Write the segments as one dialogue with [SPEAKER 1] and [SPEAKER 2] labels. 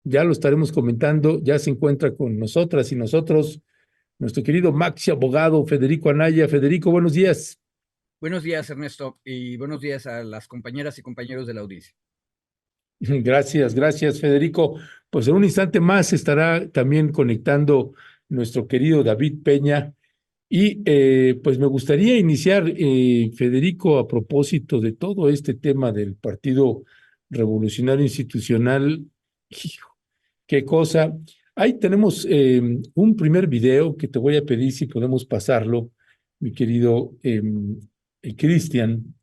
[SPEAKER 1] ya lo estaremos comentando, ya se encuentra con nosotras y nosotros nuestro querido Maxi abogado Federico Anaya. Federico, buenos días.
[SPEAKER 2] Buenos días, Ernesto, y buenos días a las compañeras y compañeros de la audiencia.
[SPEAKER 1] Gracias, gracias, Federico. Pues en un instante más estará también conectando nuestro querido David Peña. Y pues me gustaría iniciar, Federico, a propósito de todo este tema del Partido Revolucionario Institucional. Hijo, qué cosa. Ahí tenemos un primer video que te voy a pedir si podemos pasarlo, mi querido Cristian.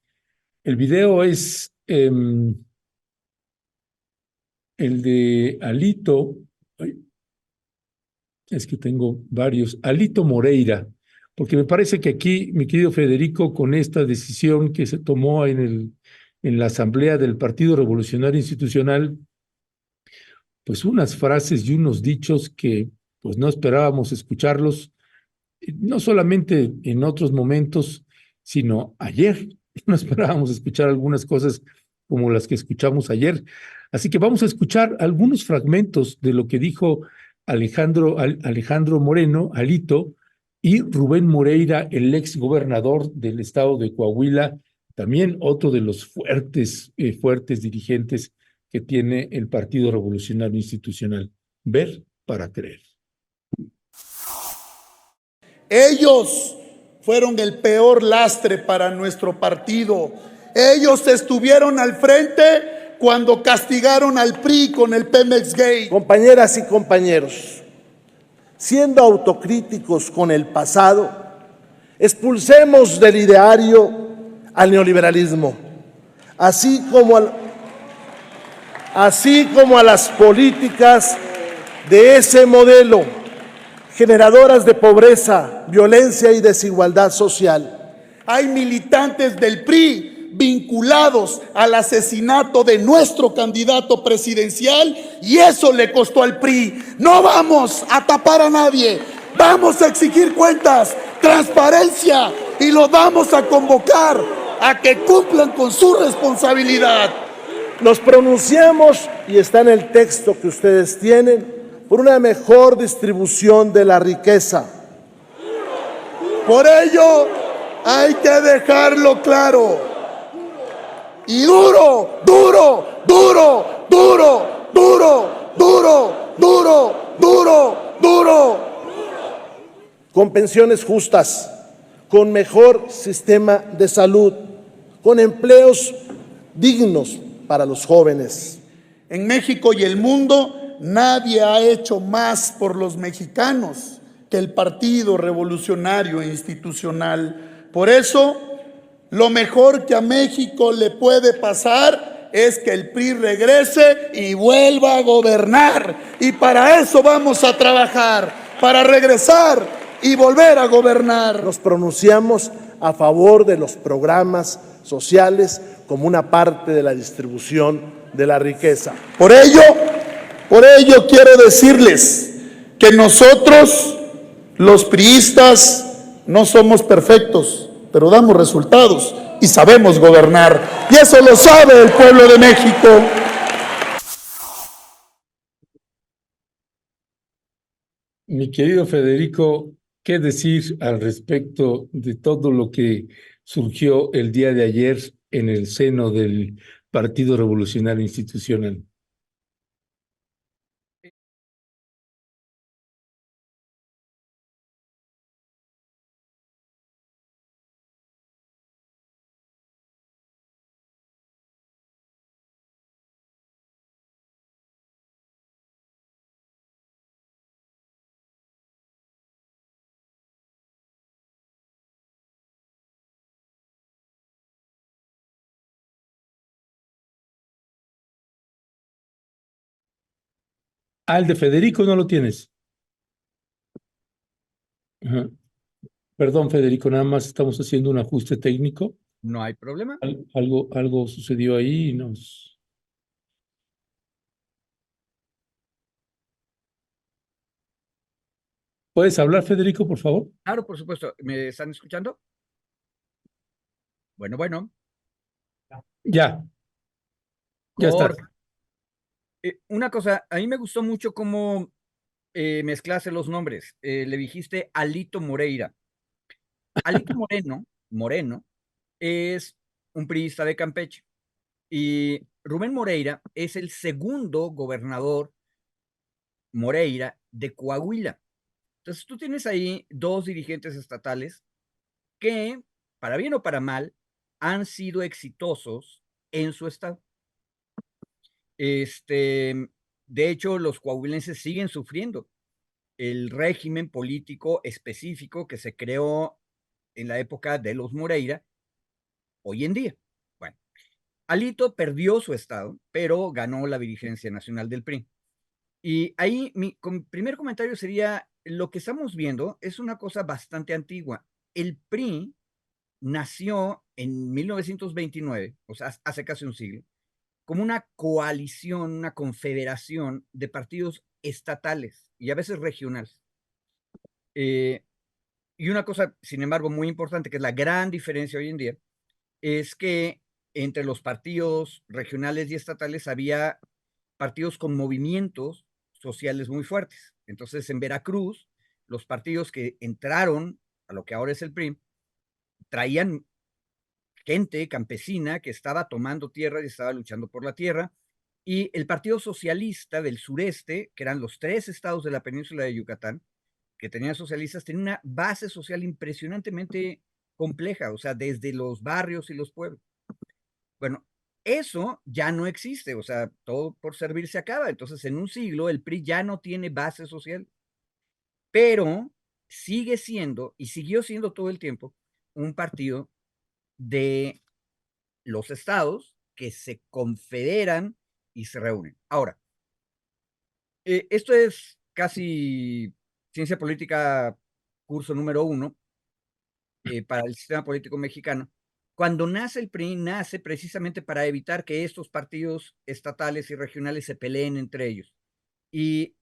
[SPEAKER 1] El video es el de Alito. Ay, es que tengo varios. Alito Moreira, porque me parece que aquí, mi querido Federico, con esta decisión que se tomó en la Asamblea del Partido Revolucionario Institucional, pues unas frases y unos dichos que pues no esperábamos escucharlos, no solamente en otros momentos, sino ayer. No esperábamos escuchar algunas cosas como las que escuchamos ayer. Así que vamos a escuchar algunos fragmentos de lo que dijo Alejandro Moreno, Alito, y Rubén Moreira, el ex gobernador del estado de Coahuila, también otro de los fuertes dirigentes que tiene el Partido Revolucionario Institucional. Ver para creer.
[SPEAKER 3] Ellos fueron el peor lastre para nuestro partido. Ellos estuvieron al frente cuando castigaron al PRI con el Pemex Gate.
[SPEAKER 4] Compañeras y compañeros, siendo autocríticos con el pasado, expulsemos del ideario al neoliberalismo, así como a las políticas de ese modelo, generadoras de pobreza, violencia y desigualdad social.
[SPEAKER 3] Hay militantes del PRI vinculados al asesinato de nuestro candidato presidencial y eso le costó al PRI. No vamos a tapar a nadie, vamos a exigir cuentas, transparencia y los vamos a convocar a que cumplan con su responsabilidad.
[SPEAKER 4] Nos pronunciamos, y está en el texto que ustedes tienen, por una mejor distribución de la riqueza.
[SPEAKER 3] Por ello, hay que dejarlo claro. Y duro, duro, duro, duro, duro, duro, duro, duro, duro.
[SPEAKER 4] Con pensiones justas, con mejor sistema de salud, con empleos dignos para los jóvenes.
[SPEAKER 3] En México y el mundo, nadie ha hecho más por los mexicanos que el Partido Revolucionario Institucional. Por eso, lo mejor que a México le puede pasar es que el PRI regrese y vuelva a gobernar. Y para eso vamos a trabajar, para regresar y volver a gobernar.
[SPEAKER 4] Nos pronunciamos a favor de los programas sociales como una parte de la distribución de la riqueza.
[SPEAKER 3] Por ello quiero decirles que nosotros, los priistas, no somos perfectos, pero damos resultados y sabemos gobernar. Y eso lo sabe el pueblo de México.
[SPEAKER 1] Mi querido Federico, ¿qué decir al respecto de todo lo que surgió el día de ayer en el seno del Partido Revolucionario Institucional? El de Federico no lo tienes. Ajá. Perdón, Federico, nada más estamos haciendo un ajuste técnico.
[SPEAKER 2] No hay problema.
[SPEAKER 1] Algo sucedió ahí y nos... ¿Puedes hablar, Federico, por favor?
[SPEAKER 2] Claro, por supuesto. ¿Me están escuchando? Bueno, bueno.
[SPEAKER 1] Ya, ya estás.
[SPEAKER 2] Una cosa, a mí me gustó mucho cómo mezclaste los nombres. Le dijiste Alito Moreira. Alito Moreno, es un priista de Campeche. Y Rubén Moreira es el segundo gobernador Moreira de Coahuila. Entonces tú tienes ahí dos dirigentes estatales que, para bien o para mal, han sido exitosos en su estado. De hecho, los coahuilenses siguen sufriendo el régimen político específico que se creó en la época de los Moreira hoy en día. Bueno, Alito perdió su estado, pero ganó la dirigencia nacional del PRI. Y ahí mi primer comentario sería, lo que estamos viendo es una cosa bastante antigua. El PRI nació en 1929, o sea, hace casi un siglo, como una coalición, una confederación de partidos estatales y a veces regionales. Y una cosa, sin embargo, muy importante, que es la gran diferencia hoy en día, es que entre los partidos regionales y estatales había partidos con movimientos sociales muy fuertes. Entonces, en Veracruz, los partidos que entraron a lo que ahora es el PRI traían gente campesina que estaba tomando tierra y estaba luchando por la tierra. Y el Partido Socialista del Sureste, que eran los 3 estados de la península de Yucatán, que tenían socialistas, tenía una base social impresionantemente compleja, o sea, desde los barrios y los pueblos. Bueno, eso ya no existe, o sea, todo por servir se acaba. Entonces, en un siglo, el PRI ya no tiene base social, pero sigue siendo, y siguió siendo todo el tiempo, un partido de los estados que se confederan y se reúnen. Ahora, esto es casi ciencia política curso número 1 para el sistema político mexicano. Cuando nace el PRI, nace precisamente para evitar que estos partidos estatales y regionales se peleen entre ellos. Y,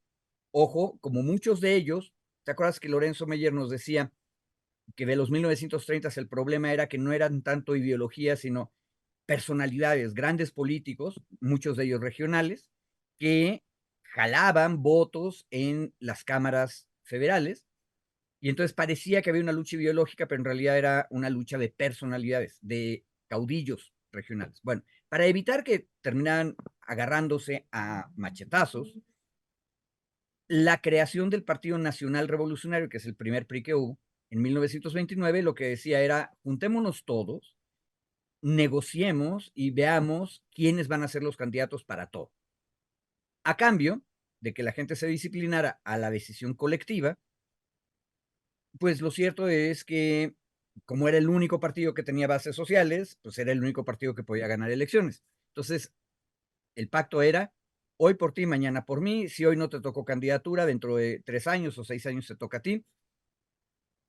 [SPEAKER 2] ojo, como muchos de ellos, ¿te acuerdas que Lorenzo Meyer nos decía que de los 1930 el problema era que no eran tanto ideologías, sino personalidades, grandes políticos, muchos de ellos regionales, que jalaban votos en las cámaras federales, y entonces parecía que había una lucha ideológica, pero en realidad era una lucha de personalidades, de caudillos regionales. Bueno, para evitar que terminaran agarrándose a machetazos, la creación del Partido Nacional Revolucionario, que es el primer PRI que hubo, en 1929, lo que decía era, juntémonos todos, negociemos y veamos quiénes van a ser los candidatos para todo. A cambio de que la gente se disciplinara a la decisión colectiva, pues lo cierto es que como era el único partido que tenía bases sociales, pues era el único partido que podía ganar elecciones. Entonces, el pacto era hoy por ti, mañana por mí. Si hoy no te tocó candidatura, dentro de 3 años o 6 años te toca a ti.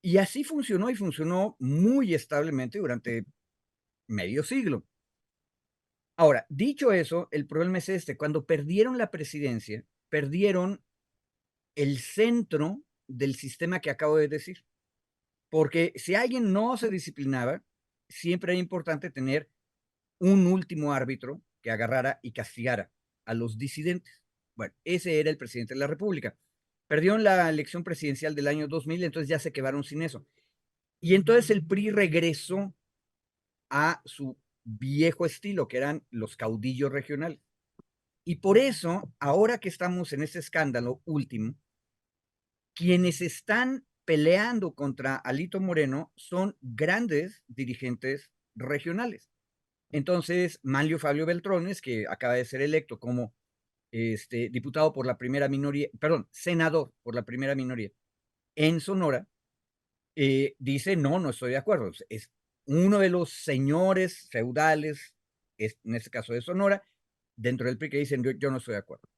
[SPEAKER 2] Y así funcionó, y funcionó muy establemente durante medio siglo. Ahora, dicho eso, el problema es este: cuando perdieron la presidencia, perdieron el centro del sistema que acabo de decir. Porque si alguien no se disciplinaba, siempre era importante tener un último árbitro que agarrara y castigara a los disidentes. Bueno, ese era el presidente de la República. Perdió en la elección presidencial del año 2000, entonces ya se quedaron sin eso. Y entonces el PRI regresó a su viejo estilo, que eran los caudillos regionales. Y por eso, ahora que estamos en este escándalo último, quienes están peleando contra Alito Moreno son grandes dirigentes regionales. Entonces, Manlio Fabio Beltrones, que acaba de ser electo como diputado por la primera minoría, perdón, senador por la primera minoría en Sonora, dice, no, no estoy de acuerdo. Es uno de los señores feudales, en este caso de Sonora, dentro del PRI, que dicen, yo no estoy de acuerdo.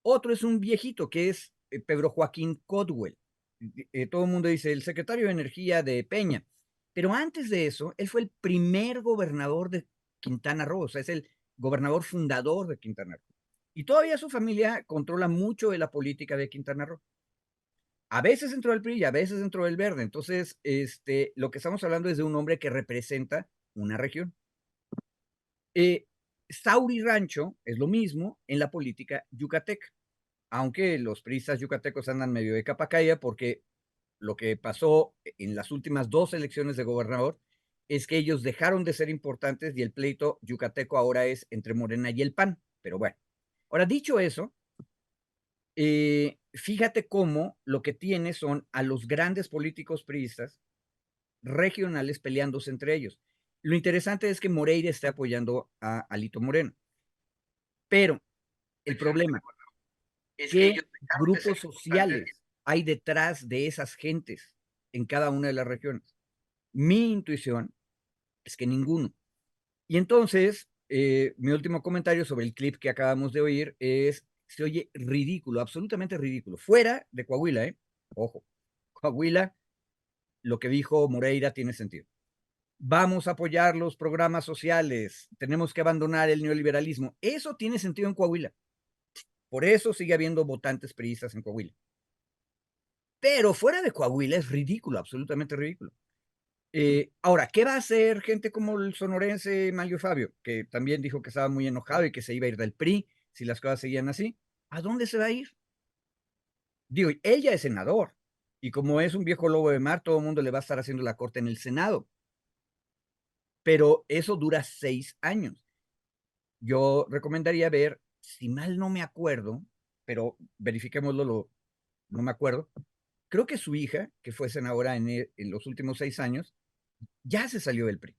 [SPEAKER 2] Otro es un viejito que es Pedro Joaquín Codwell. Todo el mundo dice el secretario de Energía de Peña, pero antes de eso, él fue el primer gobernador de Quintana Roo, o sea, es el gobernador fundador de Quintana Roo. Y todavía su familia controla mucho de la política de Quintana Roo. A veces dentro del PRI y a veces dentro del Verde. Entonces, lo que estamos hablando es de un hombre que representa una región. Sauri Rancho es lo mismo en la política yucateca, aunque los priistas yucatecos andan medio de capa caída porque lo que pasó en las últimas 2 elecciones de gobernador es que ellos dejaron de ser importantes y el pleito yucateco ahora es entre Morena y el PAN. Pero bueno, ahora dicho eso, fíjate cómo lo que tiene son a los grandes políticos priistas regionales peleándose entre ellos. Lo interesante es que Moreira está apoyando a Alito Moreno, pero el problema es que grupos sociales hay detrás de esas gentes en cada una de las regiones. Mi intuición es que ninguno. Y entonces, mi último comentario sobre el clip que acabamos de oír es, se oye ridículo, absolutamente ridículo. Fuera de Coahuila, ojo, Coahuila, lo que dijo Moreira tiene sentido. Vamos a apoyar los programas sociales, tenemos que abandonar el neoliberalismo. Eso tiene sentido en Coahuila. Por eso sigue habiendo votantes priistas en Coahuila. Pero fuera de Coahuila es ridículo, absolutamente ridículo. Ahora, ¿qué va a hacer gente como el sonorense Mario Fabio, que también dijo que estaba muy enojado y que se iba a ir del PRI si las cosas seguían así? ¿A dónde se va a ir? Digo, él ya es senador, y como es un viejo lobo de mar, todo el mundo le va a estar haciendo la corte en el Senado. Pero eso dura 6 años. Yo recomendaría ver, si mal no me acuerdo, pero verifiquémoslo, no me acuerdo, creo que su hija, que fue senadora en los últimos 6 años, ya se salió del PRI.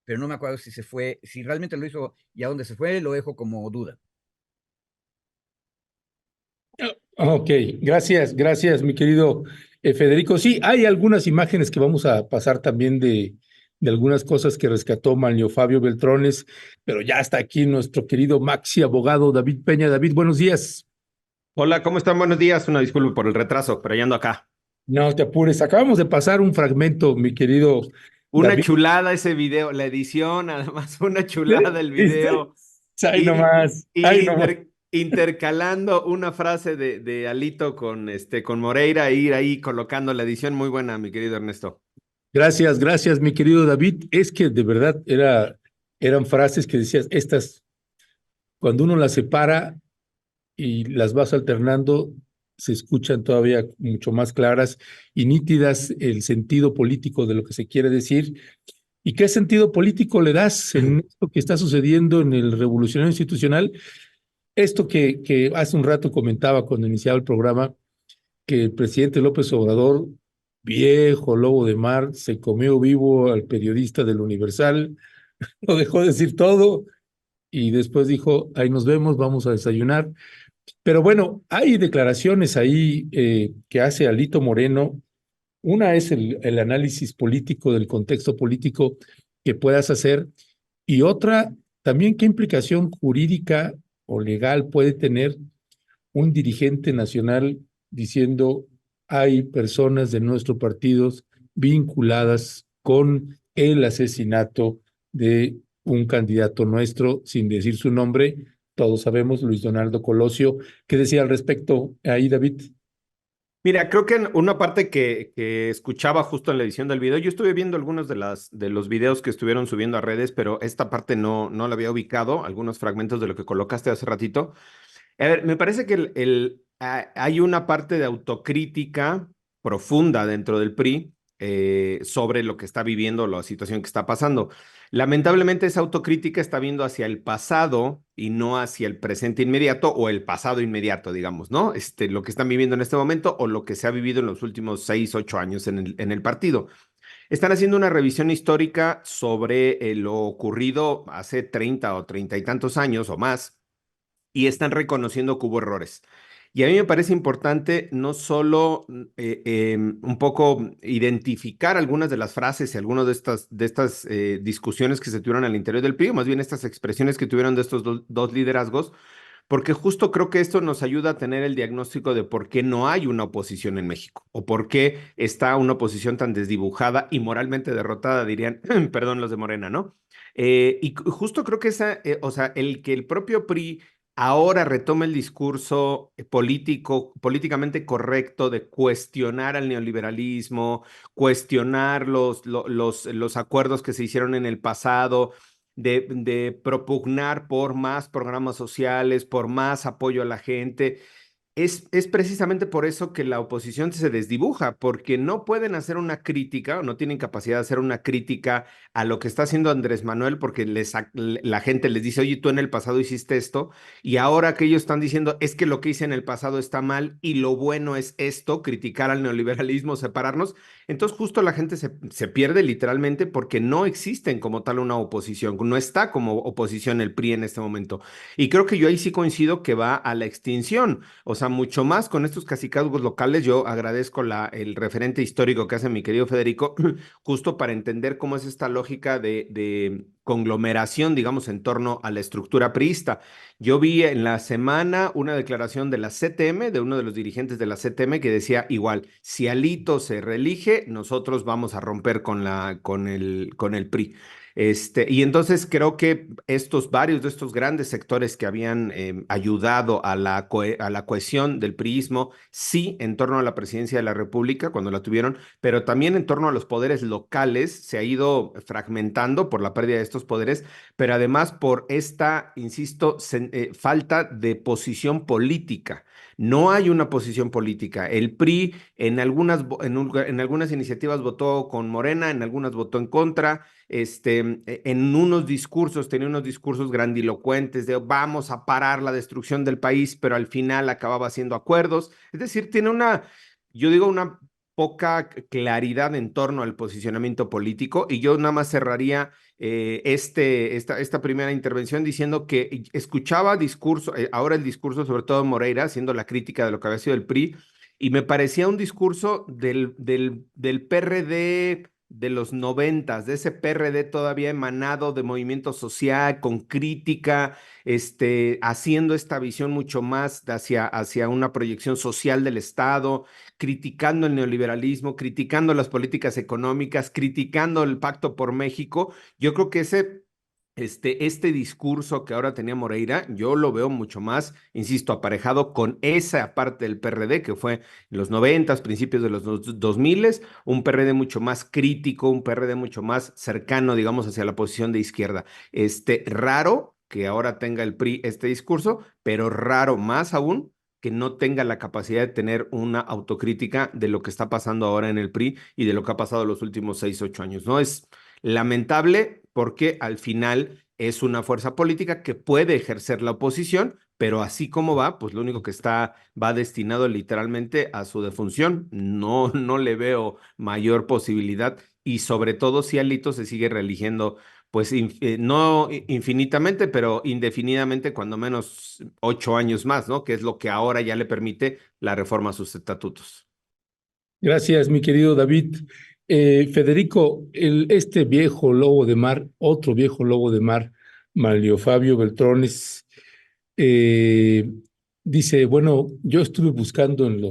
[SPEAKER 2] Pero no me acuerdo si se fue, si realmente lo hizo y a dónde se fue, lo dejo como duda.
[SPEAKER 1] Ok, gracias, mi querido Federico. Sí, hay algunas imágenes que vamos a pasar también de algunas cosas que rescató Manlio Fabio Beltrones, pero ya está aquí nuestro querido Maxi abogado David Peña. David, buenos días.
[SPEAKER 5] Hola, ¿cómo están? Buenos días. Una disculpa por el retraso, pero ya ando acá.
[SPEAKER 1] No te apures, acabamos de pasar un fragmento, mi querido
[SPEAKER 5] Una
[SPEAKER 1] David.
[SPEAKER 5] chulada ese video, la edición, además, una chulada el video.
[SPEAKER 1] Ahí nomás, ahí nomás.
[SPEAKER 5] Intercalando una frase de Alito con Moreira e ir ahí colocando la edición. Muy buena, mi querido Ernesto.
[SPEAKER 1] Gracias, mi querido David. Es que de verdad eran frases que decías, estas, cuando uno las separa y las vas alternando, se escuchan todavía mucho más claras y nítidas el sentido político de lo que se quiere decir. ¿Y qué sentido político le das en esto que está sucediendo en el revolucionario institucional? Esto que hace un rato comentaba cuando iniciaba el programa, que el presidente López Obrador, viejo lobo de mar, se comió vivo al periodista del Universal, lo dejó decir todo y después dijo, ahí nos vemos, vamos a desayunar. Pero bueno, hay declaraciones ahí que hace Alito Moreno. Una es el análisis político del contexto político que puedas hacer y otra también qué implicación jurídica o legal puede tener un dirigente nacional diciendo hay personas de nuestros partidos vinculadas con el asesinato de un candidato nuestro, sin decir su nombre. Todos sabemos, Luis Donaldo Colosio. ¿Qué decía al respecto ahí, David?
[SPEAKER 5] Mira, creo que en una parte que escuchaba justo en la edición del video, yo estuve viendo algunos de los videos que estuvieron subiendo a redes, pero esta parte no la había ubicado, algunos fragmentos de lo que colocaste hace ratito. A ver, me parece que hay una parte de autocrítica profunda dentro del PRI sobre lo que está viviendo, la situación que está pasando. Lamentablemente esa autocrítica está viendo hacia el pasado y no hacia el presente inmediato o el pasado inmediato, digamos, ¿no? Lo que están viviendo en este momento o lo que se ha vivido en los últimos 6, 8 años en el partido. Están haciendo una revisión histórica sobre lo ocurrido hace 30 o 30 y tantos años o más y están reconociendo que hubo errores. Y a mí me parece importante no solo un poco identificar algunas de las frases y algunas de estas discusiones que se tuvieron al interior del PRI, más bien estas expresiones que tuvieron de estos dos liderazgos, porque justo creo que esto nos ayuda a tener el diagnóstico de por qué no hay una oposición en México o por qué está una oposición tan desdibujada y moralmente derrotada, dirían, perdón, los de Morena, ¿no? Y justo creo que o sea, el que el propio PRI ahora retoma el discurso políticamente correcto de cuestionar al neoliberalismo, cuestionar los acuerdos que se hicieron en el pasado, de propugnar por más programas sociales, por más apoyo a la gente. Es precisamente por eso que la oposición se desdibuja, porque no pueden hacer una crítica, o no tienen capacidad de hacer una crítica a lo que está haciendo Andrés Manuel, porque la gente les dice, oye, tú en el pasado hiciste esto, y ahora que ellos están diciendo, es que lo que hice en el pasado está mal, y lo bueno es esto, criticar al neoliberalismo, separarnos. Entonces justo la gente se pierde literalmente porque no existen como tal una oposición, no está como oposición el PRI en este momento. Y creo que yo ahí sí coincido que va a la extinción. O sea, mucho más con estos cacicazgos locales. Yo agradezco el referente histórico que hace mi querido Federico, justo para entender cómo es esta lógica de conglomeración, digamos, en torno a la estructura priista. Yo vi en la semana una declaración de la CTM, de uno de los dirigentes de la CTM, que decía igual, si Alito se reelige, nosotros vamos a romper con el PRI. Y entonces creo que varios de estos grandes sectores que habían ayudado a la cohesión del priismo, sí, en torno a la presidencia de la República, cuando la tuvieron, pero también en torno a los poderes locales, se ha ido fragmentando por la pérdida de estos poderes, pero además por esta, insisto, falta de posición política. No hay una posición política. El PRI en algunas iniciativas votó con Morena, en algunas votó en contra. En unos discursos, tenía unos discursos grandilocuentes de vamos a parar la destrucción del país, pero al final acababa haciendo acuerdos. Es decir, tiene yo digo, una poca claridad en torno al posicionamiento político, y yo nada más cerraría esta primera intervención diciendo que escuchaba ahora el discurso sobre todo de Moreira, haciendo la crítica de lo que había sido el PRI, y me parecía un discurso del PRD de los 90, de ese PRD todavía emanado de movimiento social, con crítica, haciendo esta visión mucho más hacia una proyección social del Estado, criticando el neoliberalismo, criticando las políticas económicas, criticando el Pacto por México. Yo creo que este discurso que ahora tenía Moreira, yo lo veo mucho más, insisto, aparejado con esa parte del PRD que fue en los 90, principios de los 2000, un PRD mucho más crítico, un PRD mucho más cercano, digamos, hacia la posición de izquierda. Raro que ahora tenga el PRI este discurso, pero raro más aún que no tenga la capacidad de tener una autocrítica de lo que está pasando ahora en el PRI y de lo que ha pasado los últimos 6, 8 años, ¿no? Es lamentable porque al final es una fuerza política que puede ejercer la oposición, pero así como va, pues lo único que va destinado literalmente a su defunción. No le veo mayor posibilidad, y sobre todo si Alito se sigue reeligiendo, pues no infinitamente, pero indefinidamente, cuando menos 8 años más, ¿no? Que es lo que ahora ya le permite la reforma a sus estatutos.
[SPEAKER 1] Gracias, mi querido David. Federico, este viejo lobo de mar, otro viejo lobo de mar, Manlio Fabio Beltrones, dice, bueno, yo estuve buscando en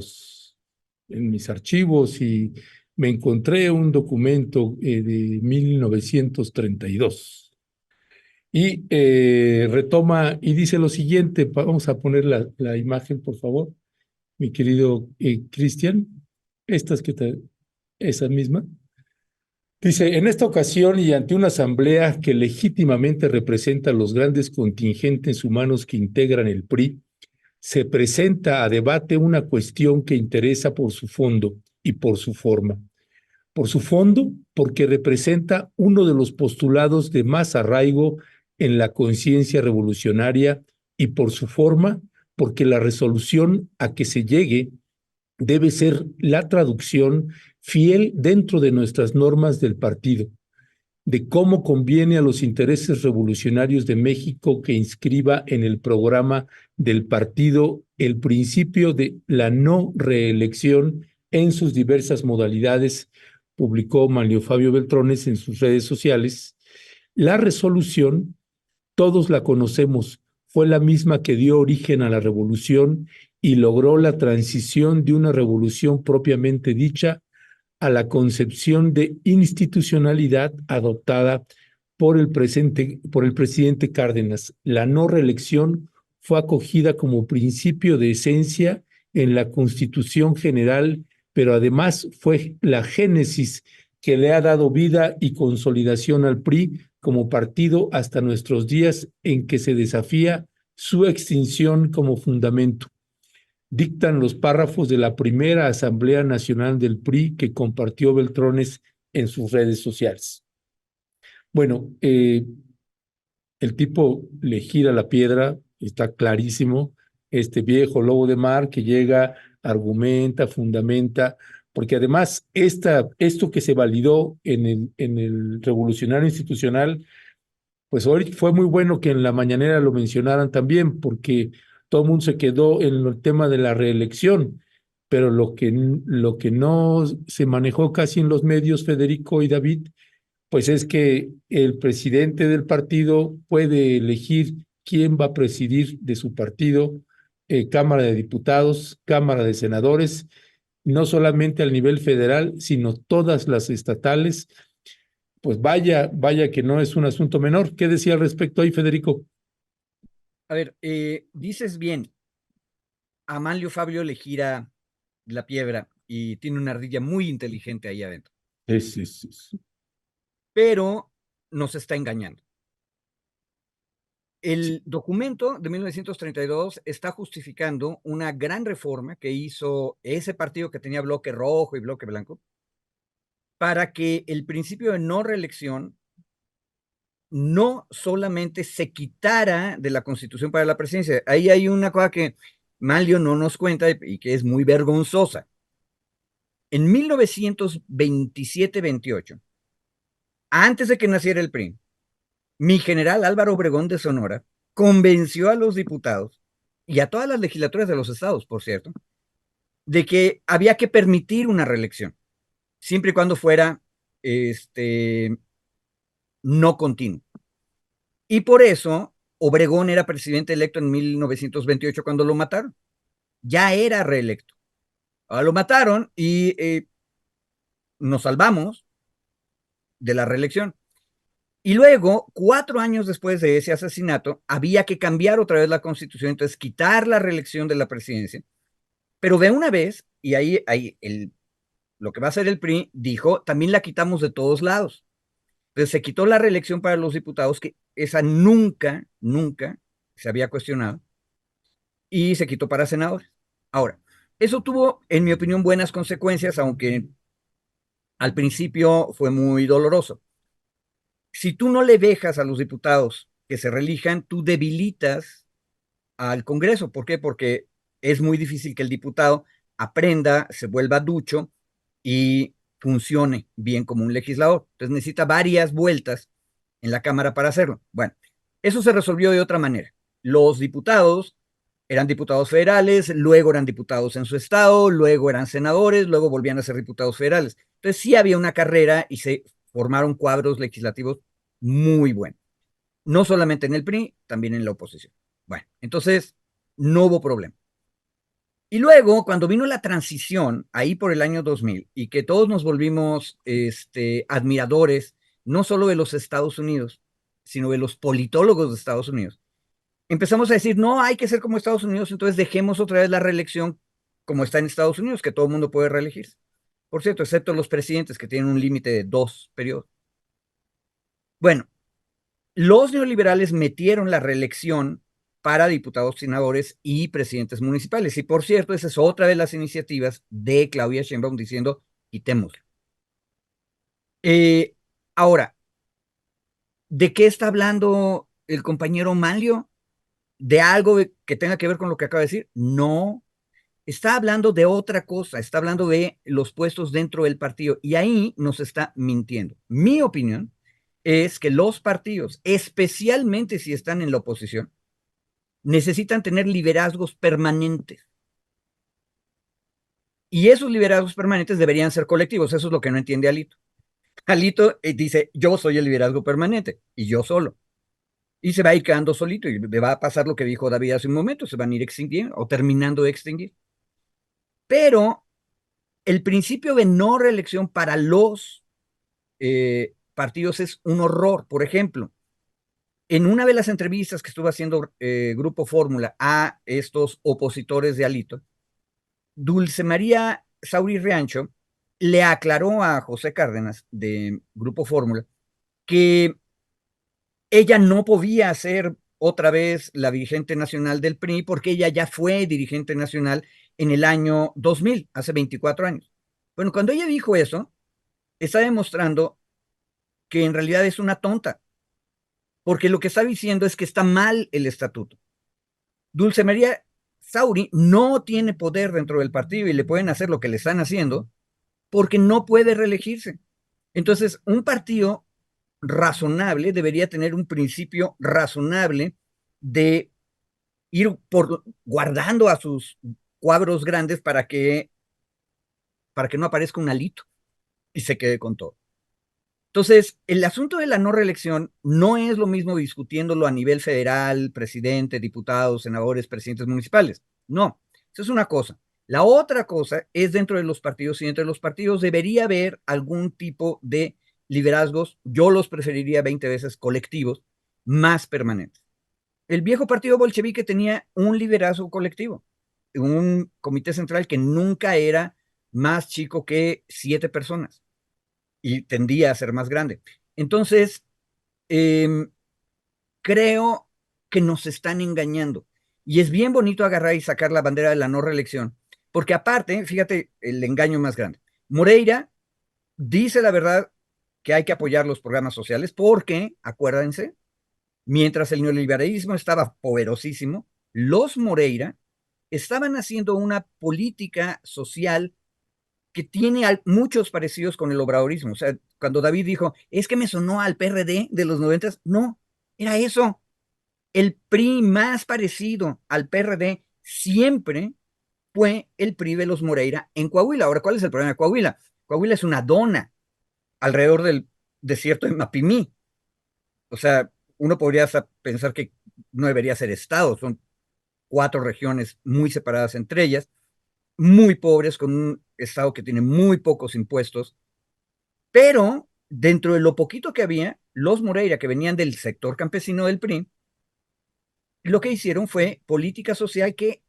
[SPEAKER 1] mis archivos y me encontré un documento de 1932 y retoma y dice lo siguiente. Vamos a poner la imagen, por favor, mi querido Cristian. Esa misma. Dice, en esta ocasión y ante una asamblea que legítimamente representa los grandes contingentes humanos que integran el PRI, se presenta a debate una cuestión que interesa por su fondo y por su forma. Por su fondo, porque representa uno de los postulados de más arraigo en la conciencia revolucionaria, y por su forma, porque la resolución a que se llegue debe ser la traducción fiel dentro de nuestras normas del partido, de cómo conviene a los intereses revolucionarios de México que inscriba en el programa del partido el principio de la no reelección en sus diversas modalidades, publicó Manlio Fabio Beltrones en sus redes sociales. La resolución, todos la conocemos, fue la misma que dio origen a la revolución y logró la transición de una revolución propiamente dicha a la concepción de institucionalidad adoptada por el presidente Cárdenas. La no reelección fue acogida como principio de esencia en la Constitución General, pero además fue la génesis que le ha dado vida y consolidación al PRI como partido hasta nuestros días en que se desafía su extinción como fundamento. Dictan los párrafos de la primera Asamblea Nacional del PRI que compartió Beltrones en sus redes sociales. Bueno, el tipo le gira la piedra, está clarísimo, este viejo lobo de mar que llega, argumenta, fundamenta, porque además esto que se validó en el Revolucionario Institucional, pues hoy fue muy bueno que en la mañanera lo mencionaran también, porque todo el mundo se quedó en el tema de la reelección, pero lo que no se manejó casi en los medios, Federico y David, pues es que el presidente del partido puede elegir quién va a presidir de su partido, Cámara de Diputados, Cámara de Senadores, no solamente al nivel federal, sino todas las estatales. Pues vaya que no es un asunto menor. ¿Qué decía al respecto ahí, Federico?
[SPEAKER 2] A ver, dices bien, a Manlio Fabio le gira la piedra y tiene una ardilla muy inteligente ahí adentro,
[SPEAKER 1] Sí.
[SPEAKER 2] pero nos está engañando. El documento de 1932 está justificando una gran reforma que hizo ese partido que tenía bloque rojo y bloque blanco para que el principio de no reelección no solamente se quitara de la Constitución para la presidencia. Ahí hay una cosa que Manlio no nos cuenta y que es muy vergonzosa. En 1927-28, antes de que naciera el PRI, mi general Álvaro Obregón de Sonora convenció a los diputados y a todas las legislaturas de los estados, por cierto, de que había que permitir una reelección, siempre y cuando fuera no continuo. Y por eso Obregón era presidente electo en 1928 cuando lo mataron. Ya era reelecto. Ahora lo mataron y nos salvamos de la reelección. Y luego, 4 años después de ese asesinato, había que cambiar otra vez la constitución, entonces quitar la reelección de la presidencia. Pero de una vez, y ahí lo que va a hacer el PRI, dijo, también la quitamos de todos lados. Entonces se quitó la reelección para los diputados, que esa nunca se había cuestionado, y se quitó para senadores. Ahora, eso tuvo, en mi opinión, buenas consecuencias, aunque al principio fue muy doloroso. Si tú no le dejas a los diputados que se reelijan, tú debilitas al Congreso. ¿Por qué? Porque es muy difícil que el diputado aprenda, se vuelva ducho y funcione bien como un legislador. Entonces necesita varias vueltas en la Cámara para hacerlo. Bueno, eso se resolvió de otra manera. Los diputados eran diputados federales, luego eran diputados en su estado, luego eran senadores, luego volvían a ser diputados federales. Entonces sí había una carrera y se formaron cuadros legislativos muy buenos. No solamente en el PRI, también en la oposición. Bueno, entonces no hubo problema. Y luego, cuando vino la transición, ahí por el año 2000, y que todos nos volvimos admiradores, no solo de los Estados Unidos, sino de los politólogos de Estados Unidos, empezamos a decir, no, hay que ser como Estados Unidos, entonces dejemos otra vez la reelección como está en Estados Unidos, que todo el mundo puede reelegirse. Por cierto, excepto los presidentes que tienen un límite de 2 periodos. Bueno, los neoliberales metieron la reelección para diputados, senadores y presidentes municipales. Y por cierto, esa es otra de las iniciativas de Claudia Sheinbaum diciendo, quitémoslo. Ahora, ¿de qué está hablando el compañero Manlio? ¿De algo que tenga que ver con lo que acaba de decir? No, está hablando de otra cosa, está hablando de los puestos dentro del partido y ahí nos está mintiendo. Mi opinión es que los partidos, especialmente si están en la oposición, necesitan tener liderazgos permanentes. Y esos liderazgos permanentes deberían ser colectivos. Eso es lo que no entiende Alito. Alito dice, yo soy el liderazgo permanente y yo solo. Y se va a ir quedando solito y le va a pasar lo que dijo David hace un momento, se van a ir extinguiendo o terminando de extinguir. Pero el principio de no reelección para los partidos es un horror. Por ejemplo, en una de las entrevistas que estuvo haciendo Grupo Fórmula a estos opositores de Alito, Dulce María Sauri Riancho le aclaró a José Cárdenas de Grupo Fórmula que ella no podía ser otra vez la dirigente nacional del PRI porque ella ya fue dirigente nacional en el año 2000, hace 24 años. Bueno, cuando ella dijo eso, está demostrando que en realidad es una tonta, porque lo que está diciendo es que está mal el estatuto. Dulce María Sauri no tiene poder dentro del partido y le pueden hacer lo que le están haciendo porque no puede reelegirse. Entonces, un partido razonable debería tener un principio razonable de ir guardando a sus cuadros grandes para que no aparezca un alito y se quede con todo. Entonces, el asunto de la no reelección no es lo mismo discutiéndolo a nivel federal, presidente, diputados, senadores, presidentes municipales. No, eso es una cosa. La otra cosa es dentro de los partidos, y dentro de los partidos debería haber algún tipo de liderazgos, yo los preferiría 20 veces colectivos, más permanentes. El viejo partido bolchevique tenía un liderazgo colectivo, un comité central que nunca era más chico que 7 personas y tendía a ser más grande. Entonces, creo que nos están engañando. Y es bien bonito agarrar y sacar la bandera de la no reelección, porque aparte, fíjate el engaño más grande. Moreira dice la verdad que hay que apoyar los programas sociales porque, acuérdense, mientras el neoliberalismo estaba poderosísimo, los Moreira estaban haciendo una política social que tiene muchos parecidos con el obradorismo. O sea, cuando David dijo, es que me sonó al PRD de los 90, no, era eso. El PRI más parecido al PRD siempre fue el PRI de los Moreira en Coahuila. Ahora, ¿cuál es el problema de Coahuila? Coahuila es una dona alrededor del desierto de Mapimí. O sea, uno podría pensar que no debería ser estado, son 4 regiones muy separadas entre ellas, muy pobres, con un estado que tiene muy pocos impuestos, pero dentro de lo poquito que había, los Moreira, que venían del sector campesino del PRI, lo que hicieron fue política social que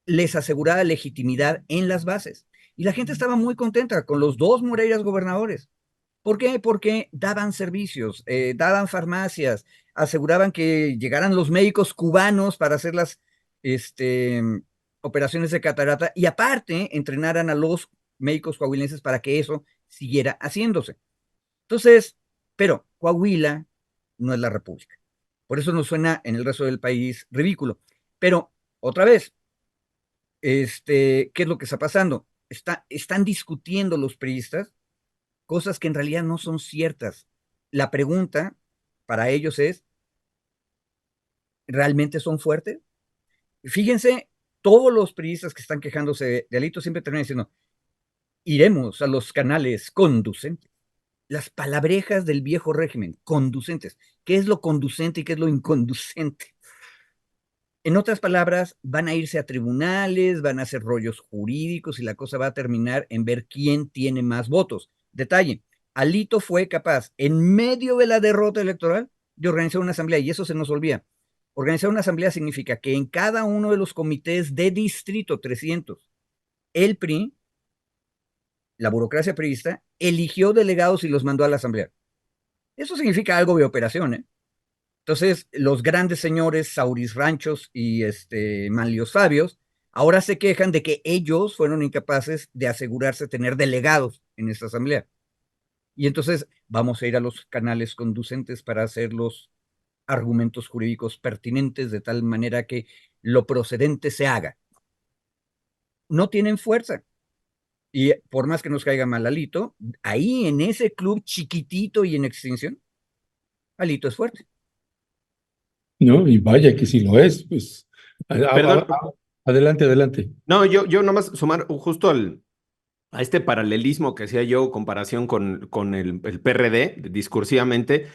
[SPEAKER 2] les aseguraba legitimidad en las bases. Y la gente estaba muy contenta con los 2 Moreiras gobernadores. ¿Por qué? Porque daban servicios, daban farmacias, aseguraban que llegaran los médicos cubanos para hacer las operaciones de catarata y aparte entrenaran a los médicos coahuilenses para que eso siguiera haciéndose. Entonces, pero Coahuila no es la República. Por eso nos suena en el resto del país ridículo. Pero, otra vez, ¿qué es lo que está pasando? Están discutiendo los priistas cosas que en realidad no son ciertas. La pregunta para ellos es, ¿realmente son fuertes? Fíjense, todos los priistas que están quejándose de Alito siempre terminan diciendo, iremos a los canales conducentes. Las palabrejas del viejo régimen, conducentes. ¿Qué es lo conducente y qué es lo inconducente? En otras palabras, van a irse a tribunales, van a hacer rollos jurídicos y la cosa va a terminar en ver quién tiene más votos. Detalle, Alito fue capaz, en medio de la derrota electoral, de organizar una asamblea, y eso se nos olvida. Organizar una asamblea significa que en cada uno de los comités de distrito, 300, el PRI, la burocracia priista, eligió delegados y los mandó a la asamblea. Eso significa algo de operación, ¿eh? Entonces, los grandes señores Sauris Ranchos y Manlios Fabios ahora se quejan de que ellos fueron incapaces de asegurarse tener delegados en esta asamblea. Y entonces vamos a ir a los canales conducentes para hacer los argumentos jurídicos pertinentes de tal manera que lo procedente se haga. No tienen fuerza. Y por más que nos caiga mal Alito, ahí en ese club chiquitito y en extinción, Alito es fuerte.
[SPEAKER 1] ¿No? Y vaya que sí lo es, pues.
[SPEAKER 5] Perdón,
[SPEAKER 1] Adelante, adelante.
[SPEAKER 5] no, yo nomás sumar justo a este paralelismo que hacía yo, comparación con el PRD, discursivamente.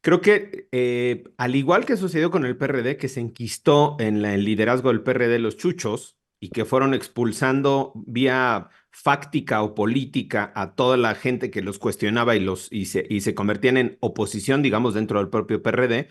[SPEAKER 5] Creo que al igual que sucedió con el PRD, que se enquistó en el liderazgo del PRD los chuchos y que fueron expulsando vía fáctica o política a toda la gente que los cuestionaba y se convertían en oposición, digamos, dentro del propio PRD,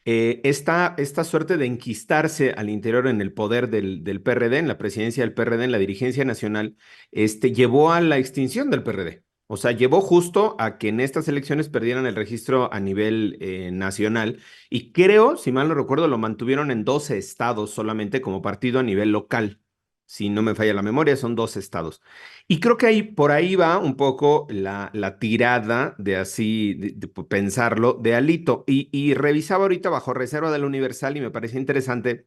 [SPEAKER 5] esta suerte de enquistarse al interior en el poder del PRD, en la presidencia del PRD, en la dirigencia nacional, llevó a la extinción del PRD. O sea, llevó justo a que en estas elecciones perdieran el registro a nivel nacional y creo, si mal no recuerdo, lo mantuvieron en 12 estados solamente como partido a nivel local. Si no me falla la memoria, son 12 estados. Y creo que ahí, por ahí va un poco la tirada de así, de pensarlo, de Alito. Y revisaba ahorita bajo reserva del Universal y me parecía interesante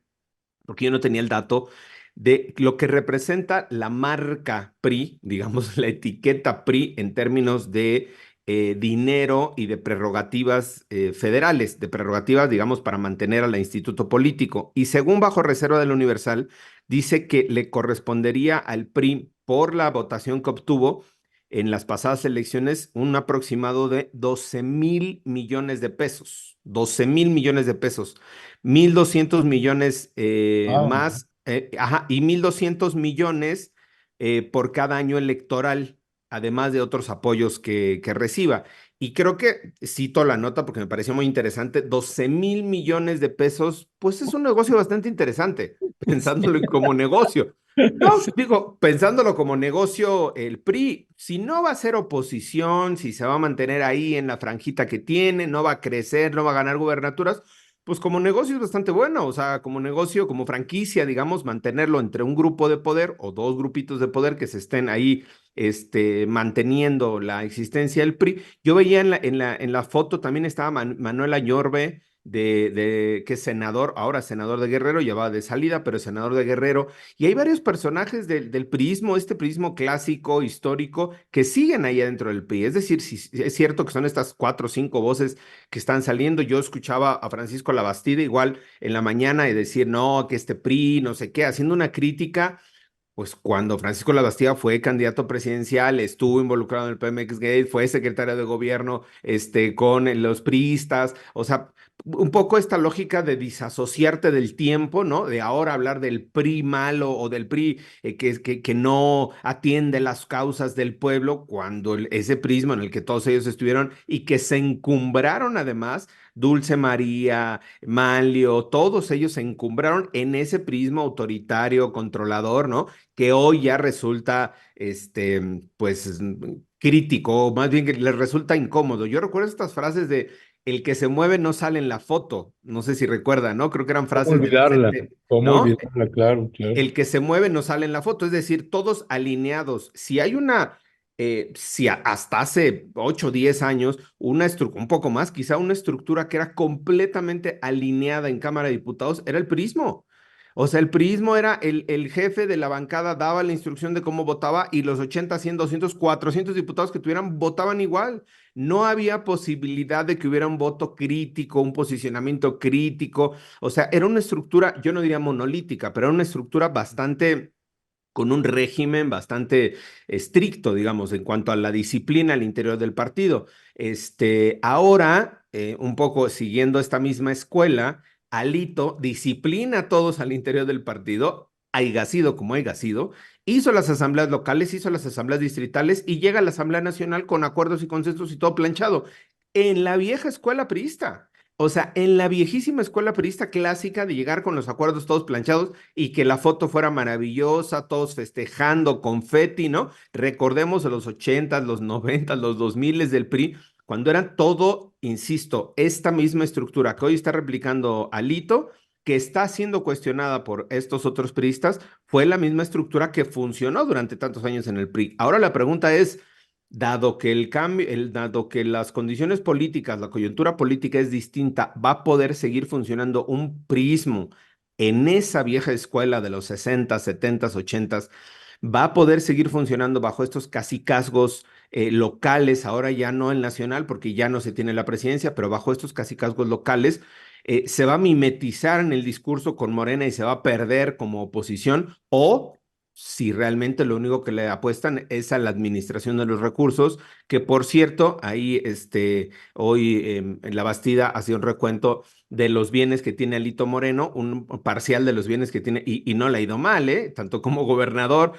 [SPEAKER 5] porque yo no tenía el dato de lo que representa la marca PRI, digamos, la etiqueta PRI en términos de dinero y de prerrogativas federales, de prerrogativas, digamos, para mantener al instituto político. Y según bajo reserva del Universal, dice que le correspondería al PRI por la votación que obtuvo en las pasadas elecciones un aproximado de 12,000 millones de pesos. 12,000 millones de pesos. 1,200 millones
[SPEAKER 1] Ah,
[SPEAKER 5] más, ajá, y 1,200 millones por cada año electoral, además de otros apoyos que reciba. Y creo que cito la nota porque me pareció muy interesante, 12,000 millones de pesos, pues es un negocio bastante interesante, pensándolo como negocio. No,
[SPEAKER 1] sí.
[SPEAKER 5] digo, pensándolo como negocio, el PRI, si no va a ser oposición, si se va a mantener ahí en la franjita que tiene, no va a crecer, no va a ganar gubernaturas, pues como negocio es bastante bueno, o sea, como negocio, como franquicia, digamos, mantenerlo entre un grupo de poder o dos grupitos de poder que se estén ahí manteniendo la existencia del PRI. Yo veía en la foto también estaba Manuel Añorbe, que es senador, ahora senador de Guerrero, ya va de salida, pero es senador de Guerrero, y hay varios personajes del priismo, este priismo clásico, histórico, que siguen ahí adentro del PRI. Es decir, si es cierto que son estas 4 o 5 voces que están saliendo. Yo escuchaba a Francisco Labastida igual en la mañana y decir, no, que este PRI, no sé qué, haciendo una crítica pues cuando Francisco Labastida fue candidato presidencial, estuvo involucrado en el Pemex Gate, fue secretario de gobierno con los priistas, o sea, un poco esta lógica de disasociarte del tiempo, ¿no? De ahora hablar del PRI malo o del PRI que no atiende las causas del pueblo, cuando ese prisma en el que todos ellos estuvieron y que se encumbraron además, Dulce María, Manlio, todos ellos se encumbraron en ese prisma autoritario, controlador, ¿no? Que hoy ya resulta, pues, crítico, o más bien que les resulta incómodo. Yo recuerdo estas frases de el que se mueve no sale en la foto, no sé si recuerdan, ¿no? Creo que eran
[SPEAKER 1] ¿Cómo
[SPEAKER 5] frases de
[SPEAKER 1] olvidarla?
[SPEAKER 5] Vicente,
[SPEAKER 1] ¿Cómo
[SPEAKER 5] ¿no?
[SPEAKER 1] olvidarla? Claro, claro.
[SPEAKER 5] El que se mueve no sale en la foto, es decir, todos alineados. Si hay si hasta hace 8 o 10 años, un poco más, quizá una estructura que era completamente alineada en Cámara de Diputados, era el prismo. O sea, el prismo era el jefe de la bancada, daba la instrucción de cómo votaba y los 80, 100, 200, 400 diputados que tuvieran votaban igual. No había posibilidad de que hubiera un voto crítico, un posicionamiento crítico. O sea, era una estructura, yo no diría monolítica, pero era una estructura bastante con un régimen bastante estricto, digamos, en cuanto a la disciplina al interior del partido. Ahora, un poco siguiendo esta misma escuela, Alito disciplina a todos al interior del partido, haya sido como haya sido, hizo las asambleas locales, hizo las asambleas distritales y llega a la Asamblea Nacional con acuerdos y consensos y todo planchado. En la vieja escuela priista. O sea, en la viejísima escuela priista clásica de llegar con los acuerdos todos planchados y que la foto fuera maravillosa, todos festejando, confeti, ¿no? Recordemos de los 80, los 90, los 2000 del PRI, cuando eran todo, insisto, esta misma estructura que hoy está replicando Alito, que está siendo cuestionada por estos otros priistas, fue la misma estructura que funcionó durante tantos años en el PRI. Ahora la pregunta es, dado que dado que las condiciones políticas, la coyuntura política es distinta, ¿va a poder seguir funcionando un prismo en esa vieja escuela de los 60, 70, 80? ¿Va a poder seguir funcionando bajo estos cacicazgos locales, ahora ya no el nacional, porque ya no se tiene la presidencia, pero bajo estos cacicazgos locales? ¿Se va a mimetizar en el discurso con Morena y se va a perder como oposición? ¿O si realmente lo único que le apuestan es a la administración de los recursos, que por cierto, ahí hoy en La Bastida hacía un recuento de los bienes que tiene Alito Moreno, un parcial de los bienes que tiene, y no le ha ido mal, ¿eh? Tanto como gobernador,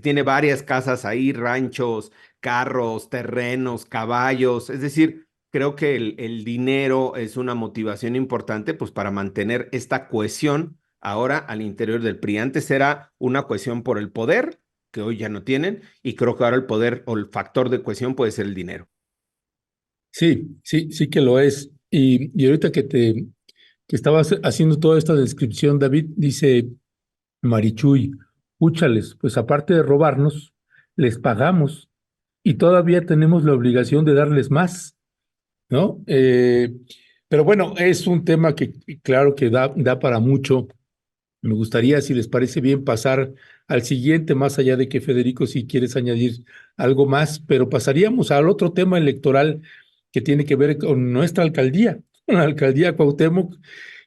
[SPEAKER 5] tiene varias casas ahí, ranchos, carros, terrenos, caballos, es decir, creo que el dinero es una motivación importante pues para mantener esta cohesión ahora al interior del PRI. Antes era una cohesión por el poder que hoy ya no tienen, y creo que ahora el poder o el factor de cohesión puede ser el dinero.
[SPEAKER 1] Sí, sí, sí que lo es. Y ahorita que estabas haciendo toda esta descripción, David, dice Marichuy, úchales, pues aparte de robarnos, les pagamos y todavía tenemos la obligación de darles más, ¿no? Pero bueno, es un tema que claro que da para mucho. Me gustaría, si les parece bien, pasar al siguiente, más allá de que Federico, si quieres añadir algo más, pero pasaríamos al otro tema electoral que tiene que ver con nuestra alcaldía, con la alcaldía Cuauhtémoc,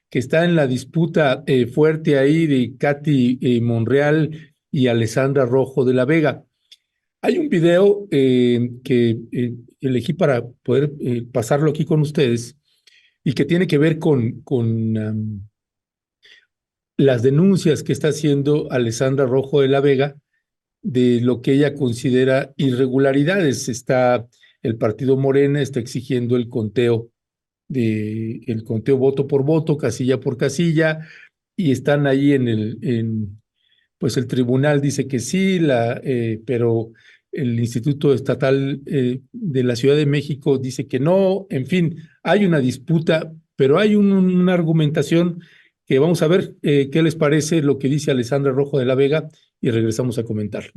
[SPEAKER 1] que está en la disputa fuerte ahí de Katy Monreal y Alessandra Rojo de la Vega. Hay un video que elegí para poder pasarlo aquí con ustedes y que tiene que ver con las denuncias que está haciendo Alessandra Rojo de la Vega de lo que ella considera irregularidades. Está el partido Morena, está exigiendo el conteo voto por voto, casilla por casilla, y están ahí pues el tribunal dice que sí, pero el Instituto Estatal de la Ciudad de México dice que no. En fin, hay una disputa, pero hay una argumentación que vamos a ver qué les parece lo que dice Alessandra Rojo de la Vega y regresamos a comentar.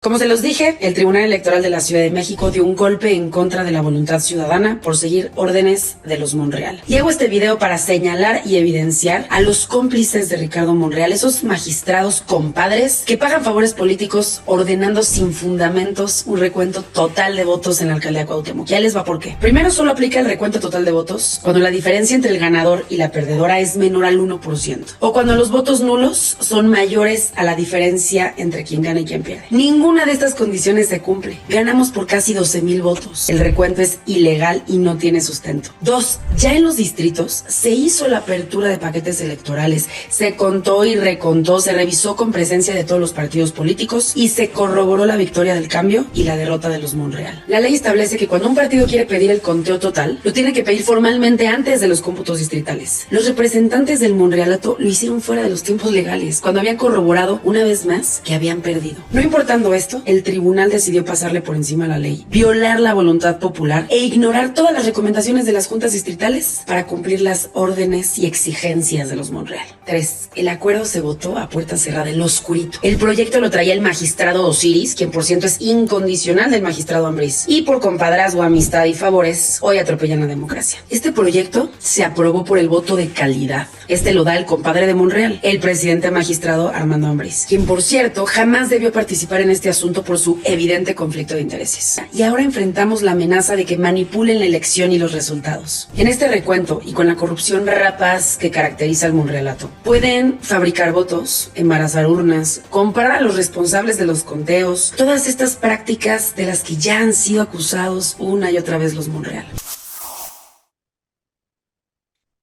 [SPEAKER 6] Como se los dije, el Tribunal Electoral de la Ciudad de México dio un golpe en contra de la voluntad ciudadana por seguir órdenes de los Monreal. Y hago este video para señalar y evidenciar a los cómplices de Ricardo Monreal, esos magistrados compadres que pagan favores políticos ordenando sin fundamentos un recuento total de votos en la alcaldía Cuauhtémoc. Ya les va por qué. Primero, solo aplica el recuento total de votos cuando la diferencia entre el ganador y la perdedora es menor al 1%, o cuando los votos nulos son mayores a la diferencia entre quien gana y quien pierde. Ninguna de estas condiciones se cumple. Ganamos por casi 12,000 votos. El recuento es ilegal y no tiene sustento. 2. Ya en los distritos se hizo la apertura de paquetes electorales, se contó y recontó, se revisó con presencia de todos los partidos políticos y se corroboró la victoria del Cambio y la derrota de los Monreal. La ley establece que cuando un partido quiere pedir el conteo total, lo tiene que pedir formalmente antes de los cómputos distritales. Los representantes del Monrealato lo hicieron fuera de los tiempos legales, cuando habían corroborado una vez más que habían perdido. No importando esto, el tribunal decidió pasarle por encima a la ley, violar la voluntad popular e ignorar todas las recomendaciones de las juntas distritales para cumplir las órdenes y exigencias de los Monreal. 3. El acuerdo se votó a puerta cerrada, en lo oscurito. El proyecto lo traía el magistrado Osiris, quien por cierto es incondicional del magistrado Ambriz, y por compadrazgo, amistad y favores, hoy atropellan la democracia. Este proyecto se aprobó por el voto de calidad. Este lo da el compadre de Monreal, el presidente magistrado Armando Ambriz, quien por cierto jamás debió participar en este asunto por su evidente conflicto de intereses. Y ahora enfrentamos la amenaza de que manipulen la elección y los resultados. En este recuento y con la corrupción rapaz que caracteriza al Monrealato, pueden fabricar votos, embarazar urnas, comprar a los responsables de los conteos, todas estas prácticas de las que ya han sido acusados una y otra vez los Monreal.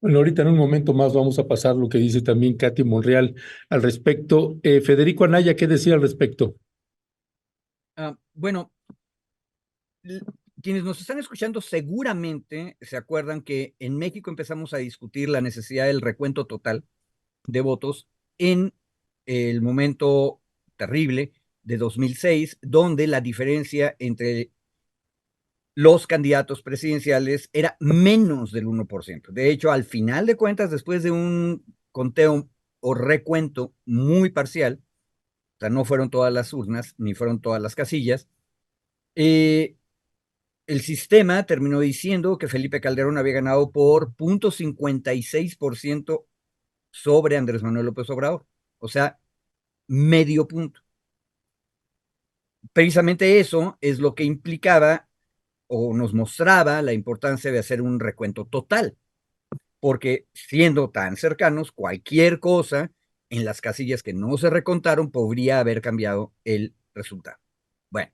[SPEAKER 1] Bueno, ahorita en un momento más vamos a pasar lo que dice también Katy Monreal al respecto. Federico Anaya, ¿qué decía al respecto?
[SPEAKER 2] Bueno, quienes nos están escuchando seguramente se acuerdan que en México empezamos a discutir la necesidad del recuento total de votos en el momento terrible de 2006, donde la diferencia entre los candidatos presidenciales era menos del 1%. De hecho, al final de cuentas, después de un conteo o recuento muy parcial, o sea, no fueron todas las urnas, ni fueron todas las casillas, el sistema terminó diciendo que Felipe Calderón había ganado por 0.56% sobre Andrés Manuel López Obrador, o sea, medio punto. Precisamente eso es lo que implicaba o nos mostraba la importancia de hacer un recuento total, porque siendo tan cercanos, cualquier cosa en las casillas que no se recontaron podría haber cambiado el resultado. Bueno,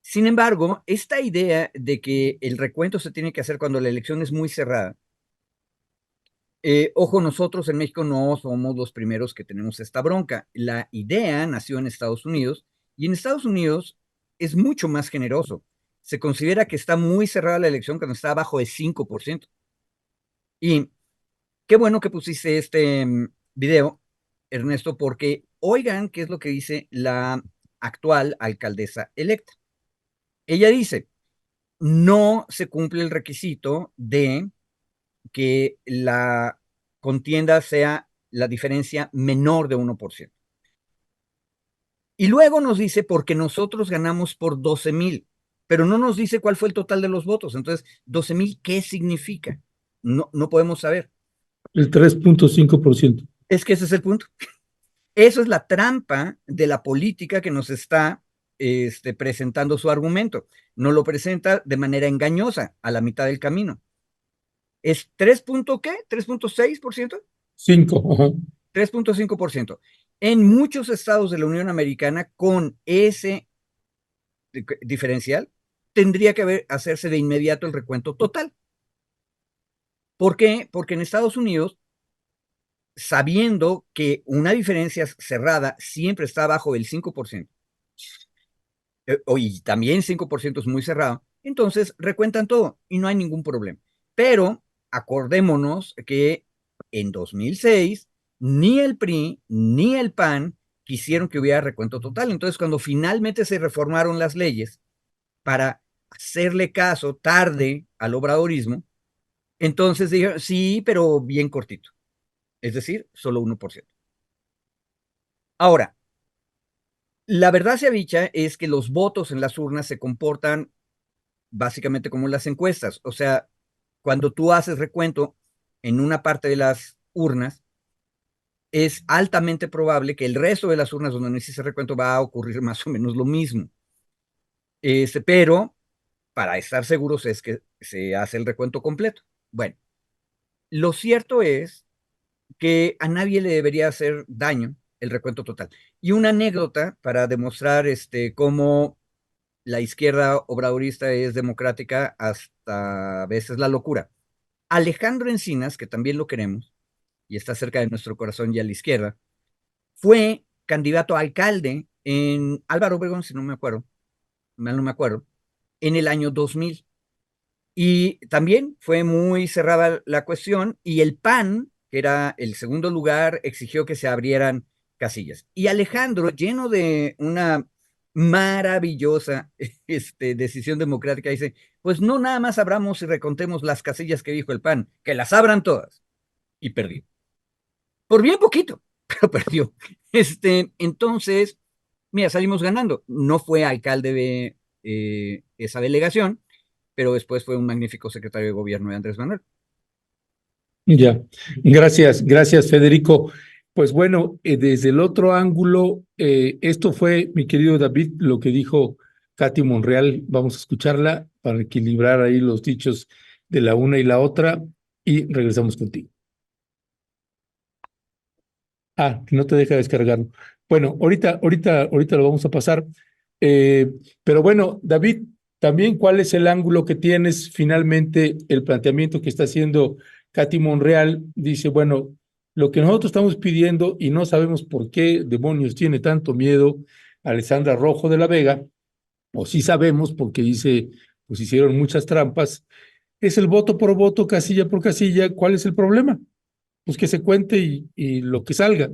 [SPEAKER 2] sin embargo, esta idea de que el recuento se tiene que hacer cuando la elección es muy cerrada, ojo, nosotros en México no somos los primeros que tenemos esta bronca. La idea nació en Estados Unidos y en Estados Unidos es mucho más generoso. Se considera que está muy cerrada la elección cuando está abajo de 5%. Y qué bueno que pusiste este video, Ernesto, porque oigan qué es lo que dice la actual alcaldesa electa. Ella dice, no se cumple el requisito de que la contienda sea la diferencia menor de 1%. Y luego nos dice, porque nosotros ganamos por 12,000, pero no nos dice cuál fue el total de los votos. Entonces, 12,000, ¿qué significa? No podemos saber.
[SPEAKER 1] El 3.5%.
[SPEAKER 2] Es que ese es el punto. Eso es la trampa de la política que nos está presentando su argumento. Nos lo presenta de manera engañosa a la mitad del camino. ¿Es 3. ¿Qué? ¿3.6%?
[SPEAKER 1] 5. Ajá.
[SPEAKER 2] 3.5%. En muchos estados de la Unión Americana, con ese diferencial, tendría que hacerse de inmediato el recuento total. ¿Por qué? Porque en Estados Unidos, sabiendo que una diferencia cerrada siempre está bajo del 5%, y también 5% es muy cerrado, entonces recuentan todo y no hay ningún problema. Pero acordémonos que en 2006 ni el PRI ni el PAN quisieron que hubiera recuento total. Entonces, cuando finalmente se reformaron las leyes para hacerle caso tarde al obradorismo, entonces dijeron, sí, pero bien cortito. Es decir, solo 1%. Ahora, la verdad sea dicha es que los votos en las urnas se comportan básicamente como las encuestas. O sea, cuando tú haces recuento en una parte de las urnas, es altamente probable que el resto de las urnas donde no hiciste recuento va a ocurrir más o menos lo mismo. Pero para estar seguros es que se hace el recuento completo. Bueno, lo cierto es que a nadie le debería hacer daño el recuento total. Y una anécdota para demostrar cómo la izquierda obradorista es democrática hasta a veces la locura. Alejandro Encinas, que también lo queremos y está cerca de nuestro corazón y a la izquierda, fue candidato a alcalde en Álvaro Obregón, si no me acuerdo, mal no me acuerdo, en el año 2000. Y también fue muy cerrada la cuestión y el PAN, que era el segundo lugar, exigió que se abrieran casillas. Y Alejandro, lleno de una maravillosa decisión democrática, dice, pues no nada más abramos y recontemos las casillas que dijo el PAN, que las abran todas. Y perdió. Por bien poquito, pero perdió. Entonces, mira, salimos ganando. No fue alcalde de esa delegación, pero después fue un magnífico secretario de gobierno de Andrés Manuel.
[SPEAKER 1] Ya, gracias Federico. Pues bueno, desde el otro ángulo, esto fue, mi querido David, lo que dijo Katy Monreal. Vamos a escucharla para equilibrar ahí los dichos de la una y la otra y regresamos contigo. Que no te deja descargarlo. Bueno, ahorita lo vamos a pasar. Pero bueno, David, también cuál es el ángulo que tienes finalmente, el planteamiento que está haciendo Katy Monreal. Dice, bueno, lo que nosotros estamos pidiendo y no sabemos por qué demonios tiene tanto miedo Alessandra Rojo de la Vega, o sí sabemos porque dice, pues hicieron muchas trampas, es el voto por voto, casilla por casilla. ¿Cuál es el problema? Pues que se cuente y lo que salga.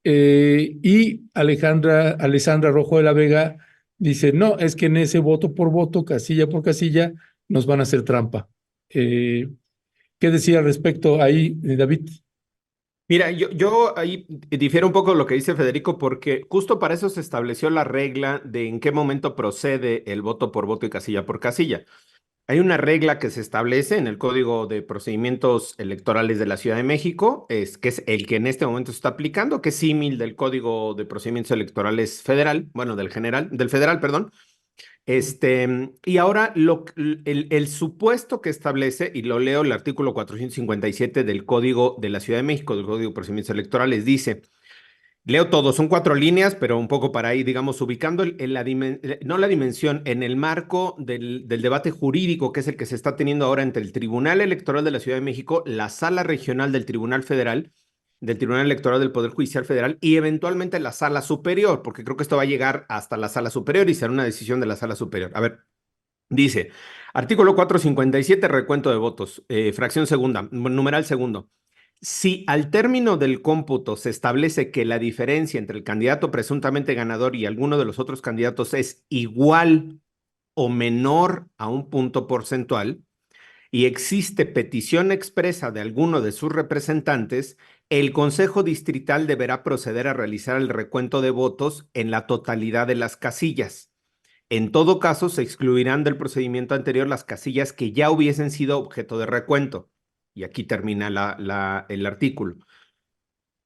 [SPEAKER 1] Y Alessandra Rojo de la Vega dice, no, es que en ese voto por voto, casilla por casilla, nos van a hacer trampa. ¿Qué decía al respecto ahí, David?
[SPEAKER 5] Mira, yo ahí difiero un poco de lo que dice Federico, porque justo para eso se estableció la regla de en qué momento procede el voto por voto y casilla por casilla. Hay una regla que se establece en el Código de Procedimientos Electorales de la Ciudad de México, que es el que en este momento se está aplicando, que es símil del Código de Procedimientos Electorales federal, bueno, del federal, perdón. Y ahora el supuesto que establece, y lo leo, el artículo 457 del Código de la Ciudad de México, del Código de Procedimientos Electorales, dice, leo todo, son 4 líneas, pero un poco para ahí, digamos, ubicando no la dimensión, en el marco del debate jurídico, que es el que se está teniendo ahora entre el Tribunal Electoral de la Ciudad de México, la Sala Regional del Tribunal Federal, del Tribunal Electoral del Poder Judicial Federal y eventualmente la Sala Superior, porque creo que esto va a llegar hasta la Sala Superior y será una decisión de la Sala Superior. A ver, dice, artículo 457, recuento de votos, fracción segunda, numeral segundo. Si al término del cómputo se establece que la diferencia entre el candidato presuntamente ganador y alguno de los otros candidatos es igual o menor a un punto porcentual, y existe petición expresa de alguno de sus representantes, el Consejo Distrital deberá proceder a realizar el recuento de votos en la totalidad de las casillas. En todo caso, se excluirán del procedimiento anterior las casillas que ya hubiesen sido objeto de recuento. Y aquí termina el artículo.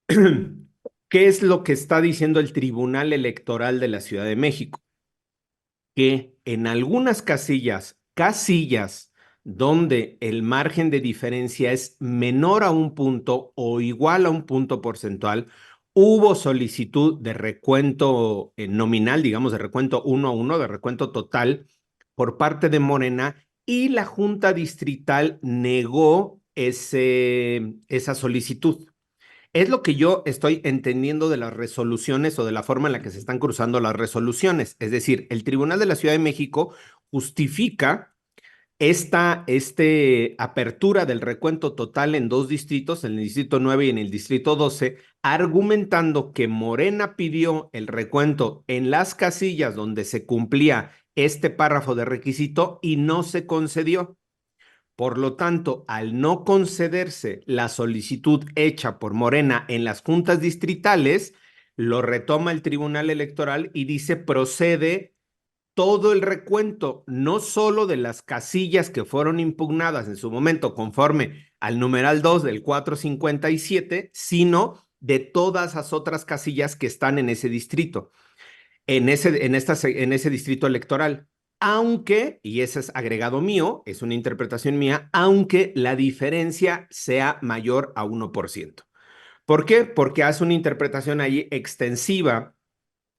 [SPEAKER 5] ¿Qué es lo que está diciendo el Tribunal Electoral de la Ciudad de México? Que en algunas casillas donde el margen de diferencia es menor a un punto o igual a un punto porcentual, hubo solicitud de recuento nominal, digamos de recuento 1-1, de recuento total por parte de Morena, y la Junta Distrital negó esa solicitud. Es lo que yo estoy entendiendo de las resoluciones o de la forma en la que se están cruzando las resoluciones. Es decir, el Tribunal de la Ciudad de México justifica esta apertura del recuento total en dos distritos, en el distrito 9 y en el distrito 12, argumentando que Morena pidió el recuento en las casillas donde se cumplía este párrafo de requisito y no se concedió. Por lo tanto, al no concederse la solicitud hecha por Morena en las juntas distritales, lo retoma el Tribunal Electoral y dice procede todo el recuento, no solo de las casillas que fueron impugnadas en su momento conforme al numeral 2 del 457, sino de todas las otras casillas que están en ese distrito, en ese distrito electoral. Aunque, y ese es agregado mío, es una interpretación mía, aunque la diferencia sea mayor a 1%. ¿Por qué? Porque hace una interpretación ahí extensiva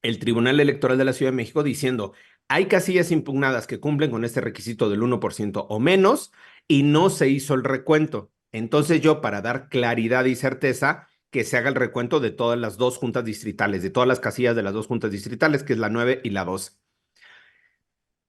[SPEAKER 5] el Tribunal Electoral de la Ciudad de México diciendo, hay casillas impugnadas que cumplen con este requisito del 1% o menos y no se hizo el recuento. Entonces yo, para dar claridad y certeza, que se haga el recuento de todas las dos juntas distritales, de todas las casillas de las dos juntas distritales, que es la 9 y la 12.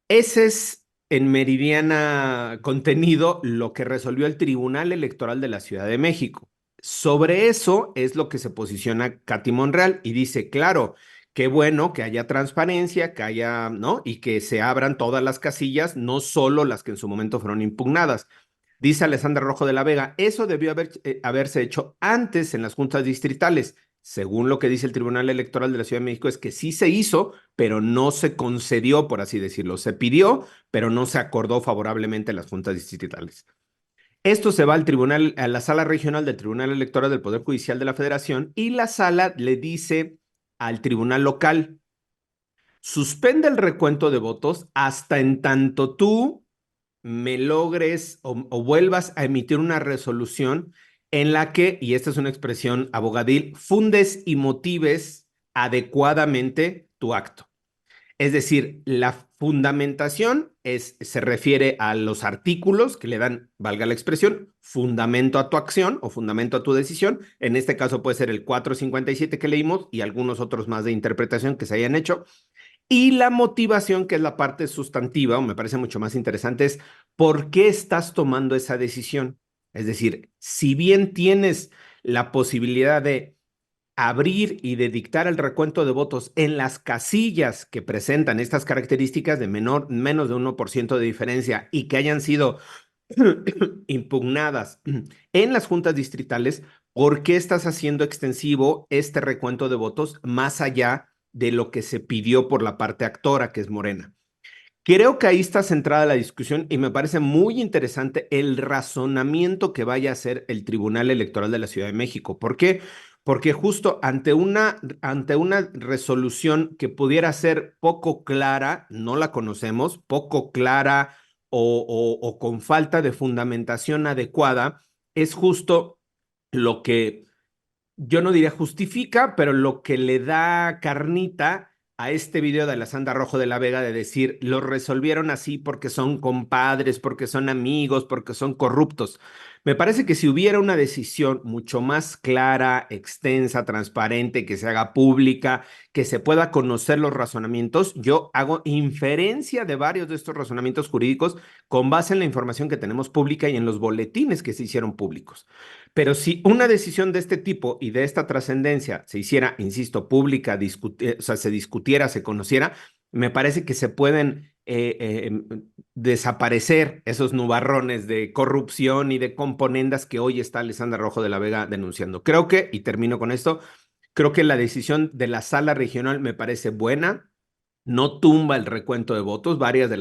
[SPEAKER 5] Ese es en meridiana contenido lo que resolvió el Tribunal Electoral de la Ciudad de México. Sobre eso es lo que se posiciona Katy Monreal y dice, claro, qué bueno que haya transparencia, que haya, ¿no? Y que se abran todas las casillas, no solo las que en su momento fueron impugnadas. Dice Alessandra Rojo de la Vega, eso debió haberse hecho antes en las juntas distritales. Según lo que dice el Tribunal Electoral de la Ciudad de México, es que sí se hizo, pero no se concedió, por así decirlo. Se pidió, pero no se acordó favorablemente en las juntas distritales. Esto se va al tribunal, a la sala regional del Tribunal Electoral del Poder Judicial de la Federación, y la sala le dice al tribunal local, suspende el recuento de votos hasta en tanto tú me logres o vuelvas a emitir una resolución en la que, y esta es una expresión abogadil, fundes y motives adecuadamente tu acto. Es decir, la fundamentación se refiere a los artículos que le dan, valga la expresión, fundamento a tu acción o fundamento a tu decisión. En este caso puede ser el 457 que leímos y algunos otros más de interpretación que se hayan hecho. Y la motivación, que es la parte sustantiva, o me parece mucho más interesante, es ¿por qué estás tomando esa decisión? Es decir, si bien tienes la posibilidad de abrir y de dictar el recuento de votos en las casillas que presentan estas características de menos de 1% de diferencia y que hayan sido impugnadas en las juntas distritales, ¿por qué estás haciendo extensivo este recuento de votos más allá de lo que se pidió por la parte actora, que es Morena? Creo que ahí está centrada la discusión y me parece muy interesante el razonamiento que vaya a hacer el Tribunal Electoral de la Ciudad de México. ¿Por qué? Porque justo ante una resolución que pudiera ser poco clara, no la conocemos, poco clara o con falta de fundamentación adecuada, es justo lo que yo no diría justifica, pero lo que le da carnita a este video de Alessandra Rojo de la Vega de decir, lo resolvieron así porque son compadres, porque son amigos, porque son corruptos. Me parece que si hubiera una decisión mucho más clara, extensa, transparente, que se haga pública, que se pueda conocer los razonamientos, yo hago inferencia de varios de estos razonamientos jurídicos con base en la información que tenemos pública y en los boletines que se hicieron públicos. Pero si una decisión de este tipo y de esta trascendencia se hiciera, insisto, pública, o sea, se discutiera, se conociera, me parece que se pueden desaparecer esos nubarrones de corrupción y de componendas que hoy está Alessandra Rojo de la Vega denunciando. Creo que, y termino con esto, creo que la decisión de la sala regional me parece buena, no tumba el recuento de votos, varias de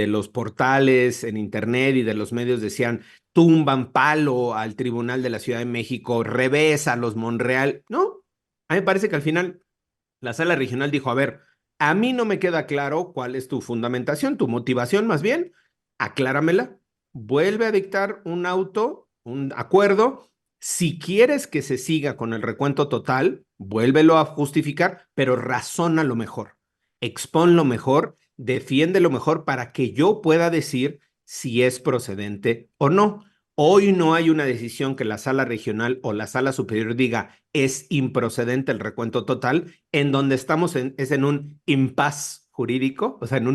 [SPEAKER 5] los portales en internet y de los medios decían tumban palo al Tribunal de la Ciudad de México, revés a los Monreal. No, a mí me parece que al final la sala regional dijo, a ver, a mí no me queda claro cuál es tu fundamentación, tu motivación más bien, acláramela, vuelve a dictar un auto, un acuerdo. Si quieres que se siga con el recuento total, vuélvelo a justificar, pero razona lo mejor, expón lo mejor, defiende lo mejor para que yo pueda decir si es procedente o no. Hoy no hay una decisión que la sala regional o la sala superior diga es improcedente el recuento total, en donde estamos es en un impasse jurídico, o sea, en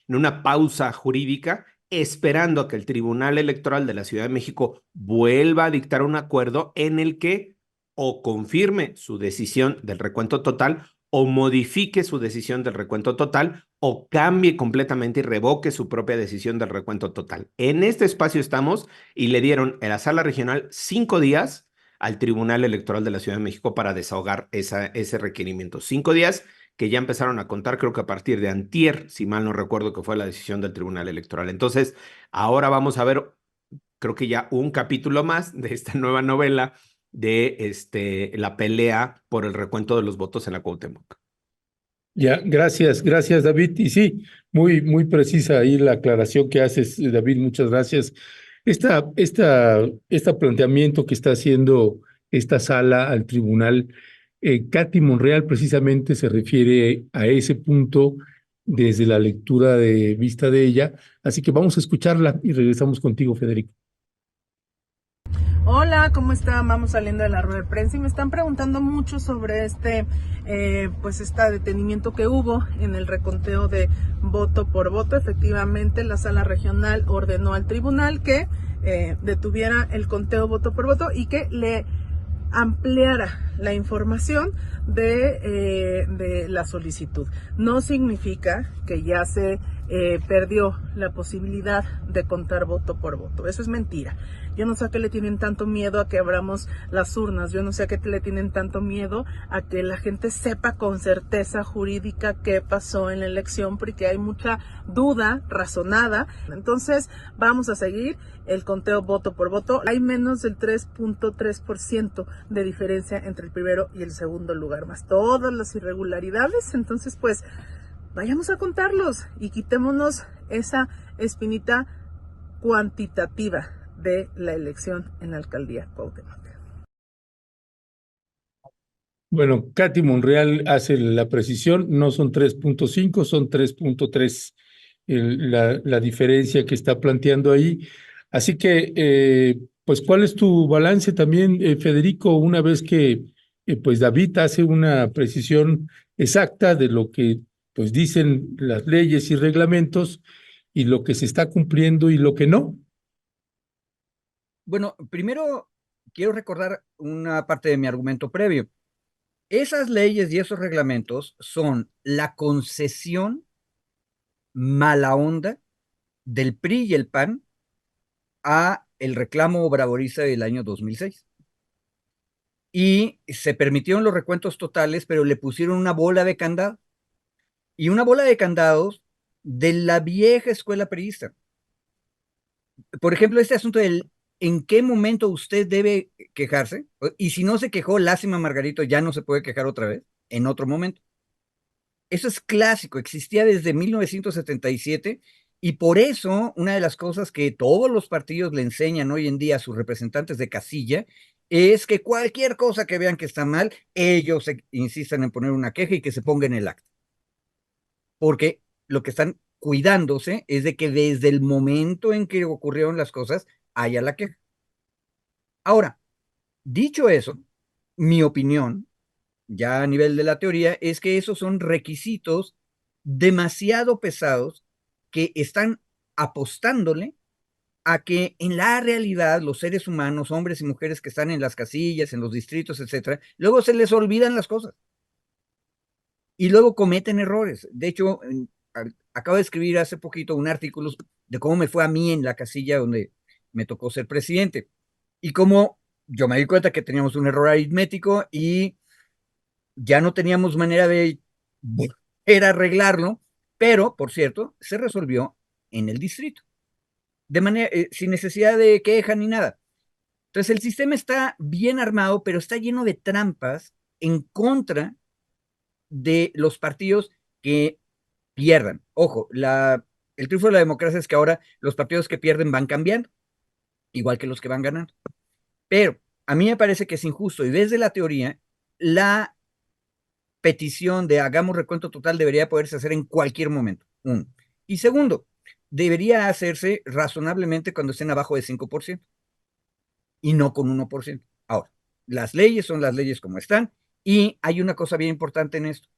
[SPEAKER 5] una pausa jurídica, esperando a que el Tribunal Electoral de la Ciudad de México vuelva a dictar un acuerdo en el que o confirme su decisión del recuento total o modifique su decisión del recuento total o cambie completamente y revoque su propia decisión del recuento total. En este espacio estamos y le dieron en la sala regional 5 días al Tribunal Electoral de la Ciudad de México para desahogar ese requerimiento. 5 días que ya empezaron a contar, creo que a partir de antier, si mal no recuerdo que fue la decisión del Tribunal Electoral. Entonces, ahora vamos a ver, creo que ya un capítulo más de esta nueva novela de la pelea por el recuento de los votos en la Cuauhtémoc.
[SPEAKER 1] Ya, gracias, gracias David. Y sí, muy precisa ahí la aclaración que haces, David, muchas gracias. Este planteamiento que está haciendo esta sala al tribunal, Katy Monreal precisamente se refiere a ese punto desde la lectura de vista de ella. Así que vamos a escucharla y regresamos contigo, Federico.
[SPEAKER 7] Hola, ¿cómo están? Vamos saliendo de la rueda de prensa y me están preguntando mucho sobre este detenimiento que hubo en el reconteo de voto por voto. Efectivamente, la sala regional ordenó al tribunal que detuviera el conteo voto por voto y que le ampliara la información de la solicitud. No significa que ya se perdió la posibilidad de contar voto por voto. Eso es mentira. Yo no sé a qué le tienen tanto miedo a que abramos las urnas. Yo no sé a qué le tienen tanto miedo a que la gente sepa con certeza jurídica qué pasó en la elección, porque hay mucha duda razonada. Entonces, vamos a seguir el conteo voto por voto. Hay menos del 3.3% de diferencia entre el primero y el segundo lugar, más todas las irregularidades. Entonces, pues, vayamos a contarlos y quitémonos esa espinita cuantitativa de la elección en la alcaldía Cuauhtémoc.
[SPEAKER 1] Bueno, Katy Monreal hace la precisión, no son 3.5, son 3.3 la diferencia que está planteando ahí. Así que, pues, ¿cuál es tu balance también, Federico, una vez que pues David hace una precisión exacta de lo que pues dicen las leyes y reglamentos y lo que se está cumpliendo y lo que no?
[SPEAKER 2] Bueno, primero quiero recordar una parte de mi argumento previo. Esas leyes y esos reglamentos son la concesión mala onda del PRI y el PAN a el reclamo obradorista del año 2006. Y se permitieron los recuentos totales, pero le pusieron una bola de candado. Y una bola de candados de la vieja escuela priista. Por ejemplo, este asunto del en qué momento usted debe quejarse, y si no se quejó, lástima Margarito, ya no se puede quejar otra vez, en otro momento. Eso es clásico, existía desde 1977 y por eso una de las cosas que todos los partidos le enseñan hoy en día a sus representantes de casilla es que cualquier cosa que vean que está mal, ellos insisten en poner una queja y que se ponga en el acta. Porque lo que están cuidándose es de que desde el momento en que ocurrieron las cosas haya la queja. Ahora, dicho eso, mi opinión, ya a nivel de la teoría, es que esos son requisitos demasiado pesados que están apostándole a que en la realidad los seres humanos, hombres y mujeres que están en las casillas, en los distritos, etcétera, luego se les olvidan las cosas y luego cometen errores. De hecho, acabo de escribir hace poquito un artículo de cómo me fue a mí en la casilla donde me tocó ser presidente y cómo yo me di cuenta que teníamos un error aritmético y ya no teníamos manera de volver a arreglarlo, pero, por cierto, se resolvió en el distrito, de manera, sin necesidad de queja ni nada. Entonces, el sistema está bien armado, pero está lleno de trampas en contra de los partidos que pierdan. Ojo, el triunfo de la democracia es que ahora los partidos que pierden van cambiando, igual que los que van ganando. Pero a mí me parece que es injusto y desde la teoría, la petición de hagamos recuento total debería poderse hacer en cualquier momento. Uno. Y segundo, debería hacerse razonablemente cuando estén abajo de 5% y no con 1%. Ahora, las leyes son las leyes como están y hay una cosa bien importante en esto.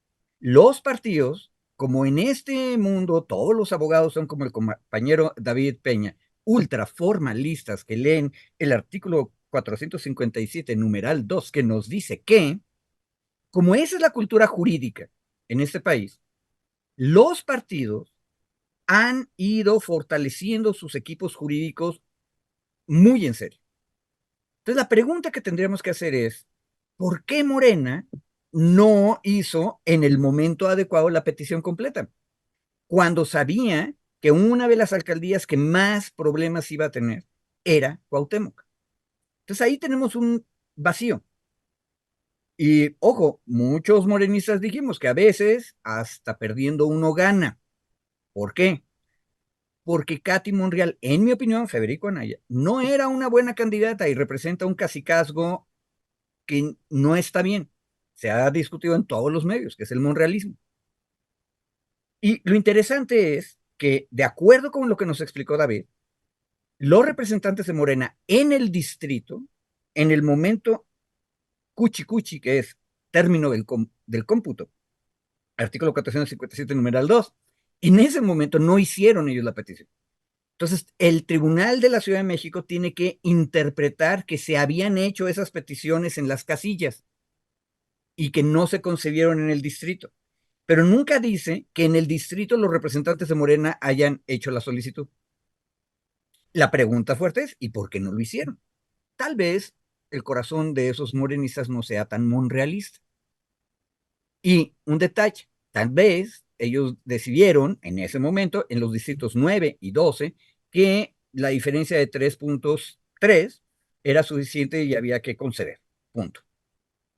[SPEAKER 2] Los partidos, como en este mundo todos los abogados son como el compañero David Peña, ultra formalistas que leen el artículo 457, numeral 2, que nos dice que, como esa es la cultura jurídica en este país, los partidos han ido fortaleciendo sus equipos jurídicos muy en serio. Entonces, la pregunta que tendríamos que hacer es, ¿por qué Morena no hizo en el momento adecuado la petición completa? Cuando sabía que una de las alcaldías que más problemas iba a tener era Cuauhtémoc. Entonces, ahí tenemos un vacío. Y ojo, muchos morenistas dijimos que a veces hasta perdiendo uno gana. ¿Por qué? Porque Katy Monreal, en mi opinión, Federico Anaya, no era una buena candidata y representa un cacicazgo que no está bien. Se ha discutido en todos los medios, que es el monrealismo. Y lo interesante es que, de acuerdo con lo que nos explicó David, los representantes de Morena en el distrito, en el momento cuchi, que es término del cómputo, artículo 457, numeral 2, en ese momento no hicieron ellos la petición. Entonces, el Tribunal de la Ciudad de México tiene que interpretar que se habían hecho esas peticiones en las casillas y que no se concedieron en el distrito. Pero nunca dice que en el distrito los representantes de Morena hayan hecho la solicitud. La pregunta fuerte es, ¿y por qué no lo hicieron? Tal vez el corazón de esos morenistas no sea tan monrealista. Y un detalle, tal vez ellos decidieron en ese momento, en los distritos 9 y 12, que la diferencia de 3.3 era suficiente y había que conceder. Punto.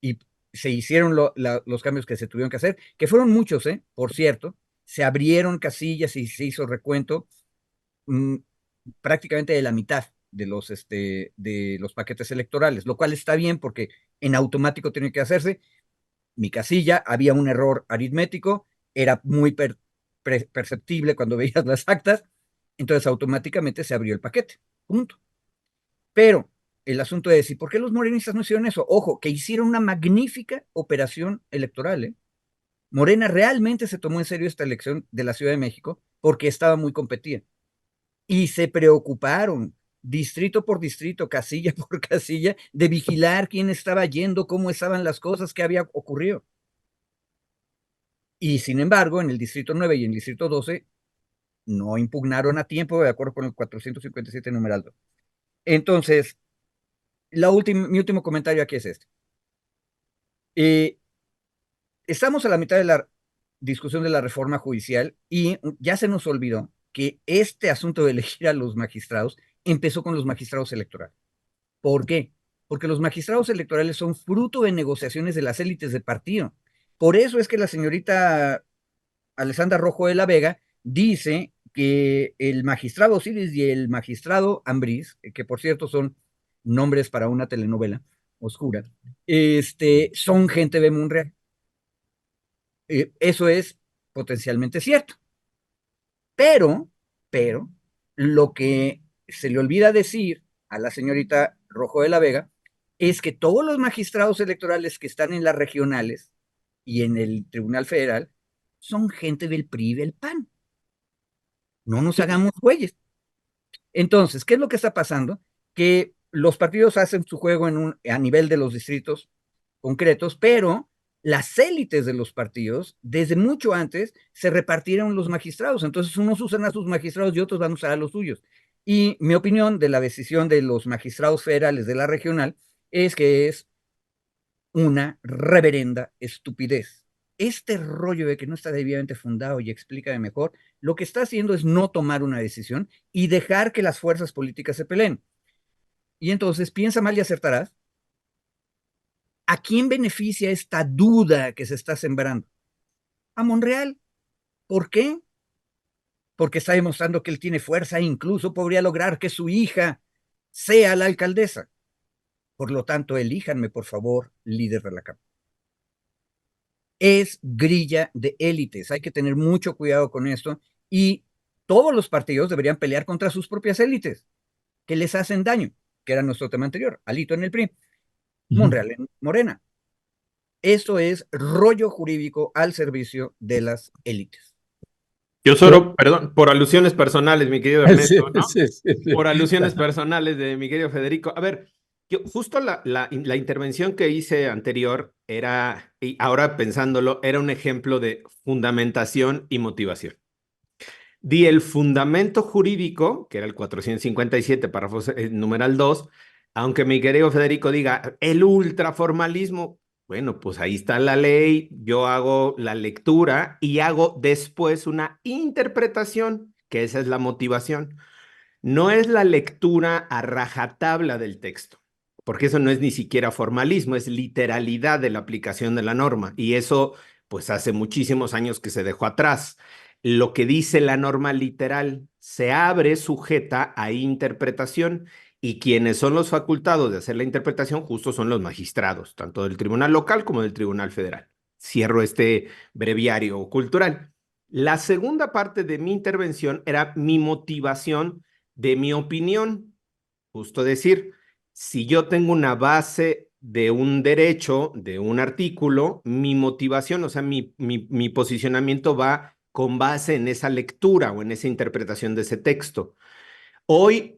[SPEAKER 2] Y se hicieron los cambios que se tuvieron que hacer, que fueron muchos, por cierto. Se abrieron casillas y se hizo recuento prácticamente de la mitad de los paquetes electorales, lo cual está bien porque en automático tiene que hacerse. Mi casilla, había un error aritmético, era muy perceptible cuando veías las actas, entonces automáticamente se abrió el paquete, punto. Pero el asunto es, ¿y por qué los morenistas no hicieron eso? Ojo, que hicieron una magnífica operación electoral, ¿eh? Morena realmente se tomó en serio esta elección de la Ciudad de México porque estaba muy competida. Y se preocuparon, distrito por distrito, casilla por casilla, de vigilar quién estaba yendo, cómo estaban las cosas, qué había ocurrido. Y sin embargo, en el distrito 9 y en el distrito 12 no impugnaron a tiempo, de acuerdo con el 457 numeral 2. Entonces, mi último comentario aquí es este. Estamos a la mitad de la discusión de la reforma judicial y ya se nos olvidó que este asunto de elegir a los magistrados empezó con los magistrados electorales. ¿Por qué? Porque los magistrados electorales son fruto de negociaciones de las élites del partido. Por eso es que la señorita Alessandra Rojo de la Vega dice que el magistrado Osiris y el magistrado Ambriz, que por cierto son nombres para una telenovela oscura, son gente de Monreal. Eso es potencialmente cierto. Pero, lo que se le olvida decir a la señorita Rojo de la Vega es que todos los magistrados electorales que están en las regionales y en el Tribunal Federal son gente del PRI y del PAN. No nos hagamos güeyes. Entonces, ¿qué es lo que está pasando? Que los partidos hacen su juego a nivel de los distritos concretos, pero las élites de los partidos, desde mucho antes, se repartieron los magistrados. Entonces, unos usan a sus magistrados y otros van a usar a los suyos. Y mi opinión de la decisión de los magistrados federales de la regional es que es una reverenda estupidez. Este rollo de que no está debidamente fundado y explícame mejor, lo que está haciendo es no tomar una decisión y dejar que las fuerzas políticas se peleen. Y entonces piensa mal y acertarás. ¿A quién beneficia esta duda que se está sembrando? A Monreal. ¿Por qué? Porque está demostrando que él tiene fuerza e incluso podría lograr que su hija sea la alcaldesa. Por lo tanto, elíjanme, por favor, líder de la Cámara. Es grilla de élites. Hay que tener mucho cuidado con esto y todos los partidos deberían pelear contra sus propias élites que les hacen daño, que era nuestro tema anterior. Alito en el PRI, Monreal en Morena. Esto es rollo jurídico al servicio de las élites.
[SPEAKER 5] Yo solo, perdón, por alusiones personales, mi querido Ernesto, ¿no?
[SPEAKER 1] Sí.
[SPEAKER 5] Por alusiones personales de mi querido Federico. A ver, yo justo la intervención que hice anterior era, y ahora pensándolo, era un ejemplo de fundamentación y motivación. Di el fundamento jurídico, que era el 457, párrafo numeral 2, aunque mi querido Federico diga, el ultraformalismo, bueno, pues ahí está la ley, yo hago la lectura y hago después una interpretación, que esa es la motivación. No es la lectura a rajatabla del texto, porque eso no es ni siquiera formalismo, es literalidad de la aplicación de la norma, y eso pues hace muchísimos años que se dejó atrás. Lo que dice la norma literal se abre sujeta a interpretación, y quienes son los facultados de hacer la interpretación justo son los magistrados, tanto del Tribunal Local como del Tribunal Federal. Cierro este breviario cultural. La segunda parte de mi intervención era mi motivación de mi opinión. Justo decir, si yo tengo una base de un derecho, de un artículo, mi motivación, o sea, mi posicionamiento va con base en esa lectura o en esa interpretación de ese texto. Hoy,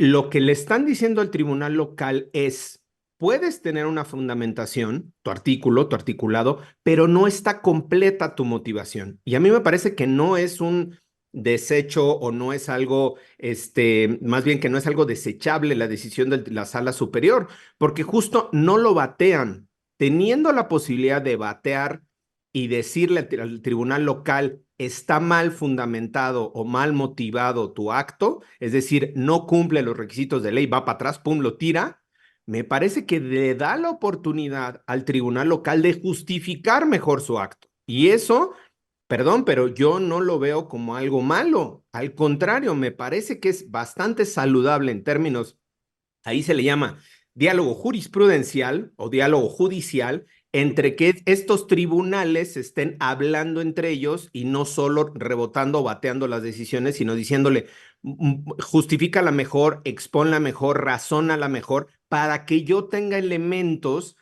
[SPEAKER 5] lo que le están diciendo al tribunal local es, puedes tener una fundamentación, tu artículo, tu articulado, pero no está completa tu motivación. Y a mí me parece que no es un desecho o no es algo, más bien que no es algo desechable la decisión de la sala superior, porque justo no lo batean. Teniendo la posibilidad de batear y decirle al tribunal local, está mal fundamentado o mal motivado tu acto, es decir, no cumple los requisitos de ley, va para atrás, pum, lo tira, me parece que le da la oportunidad al tribunal local de justificar mejor su acto. Y eso, perdón, pero yo no lo veo como algo malo. Al contrario, me parece que es bastante saludable en términos, ahí se le llama diálogo jurisprudencial o diálogo judicial, entre que estos tribunales estén hablando entre ellos y no solo rebotando o bateando las decisiones, sino diciéndole, justifícala mejor, expónla mejor, razónala mejor, para que yo tenga elementos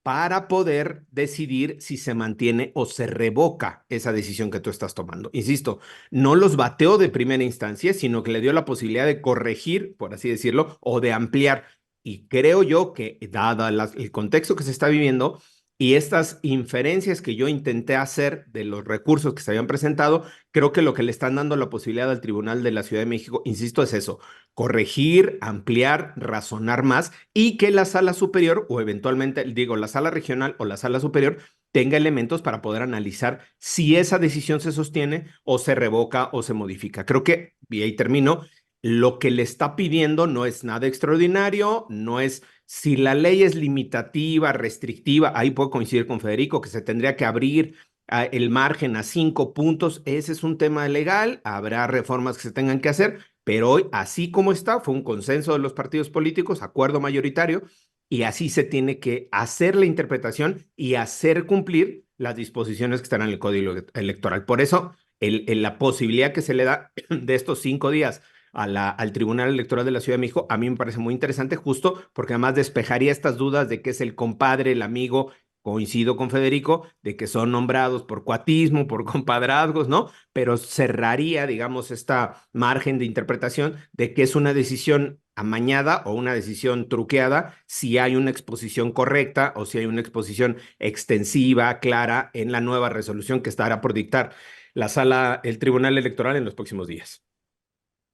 [SPEAKER 5] para poder decidir si se mantiene o se revoca esa decisión que tú estás tomando. Insisto, no los bateó de primera instancia, sino que le dio la posibilidad de corregir, por así decirlo, o de ampliar. Y creo yo que, dada el contexto que se está viviendo y estas inferencias que yo intenté hacer de los recursos que se habían presentado, creo que lo que le están dando la posibilidad al Tribunal de la Ciudad de México, insisto, es eso, corregir, ampliar, razonar más y que la sala superior o eventualmente, digo, la sala regional o la sala superior tenga elementos para poder analizar si esa decisión se sostiene o se revoca o se modifica. Creo que, y ahí termino, lo que le está pidiendo no es nada extraordinario, no es, si la ley es limitativa, restrictiva, ahí puedo coincidir con Federico, que se tendría que abrir el margen a 5 puntos, ese es un tema legal, habrá reformas que se tengan que hacer, pero hoy, así como está, fue un consenso de los partidos políticos, acuerdo mayoritario, y así se tiene que hacer la interpretación y hacer cumplir las disposiciones que están en el Código Electoral. Por eso, la posibilidad que se le da de estos 5 días al Tribunal Electoral de la Ciudad de México, a mí me parece muy interesante, justo porque además despejaría estas dudas de que es el compadre, el amigo. Coincido con Federico de que son nombrados por cuatismo, por compadrazgos, ¿no? Pero cerraría, digamos, esta margen de interpretación de que es una decisión amañada o una decisión truqueada si hay una exposición correcta o si hay una exposición extensiva, clara en la nueva resolución que estará por dictar el Tribunal Electoral en los próximos días.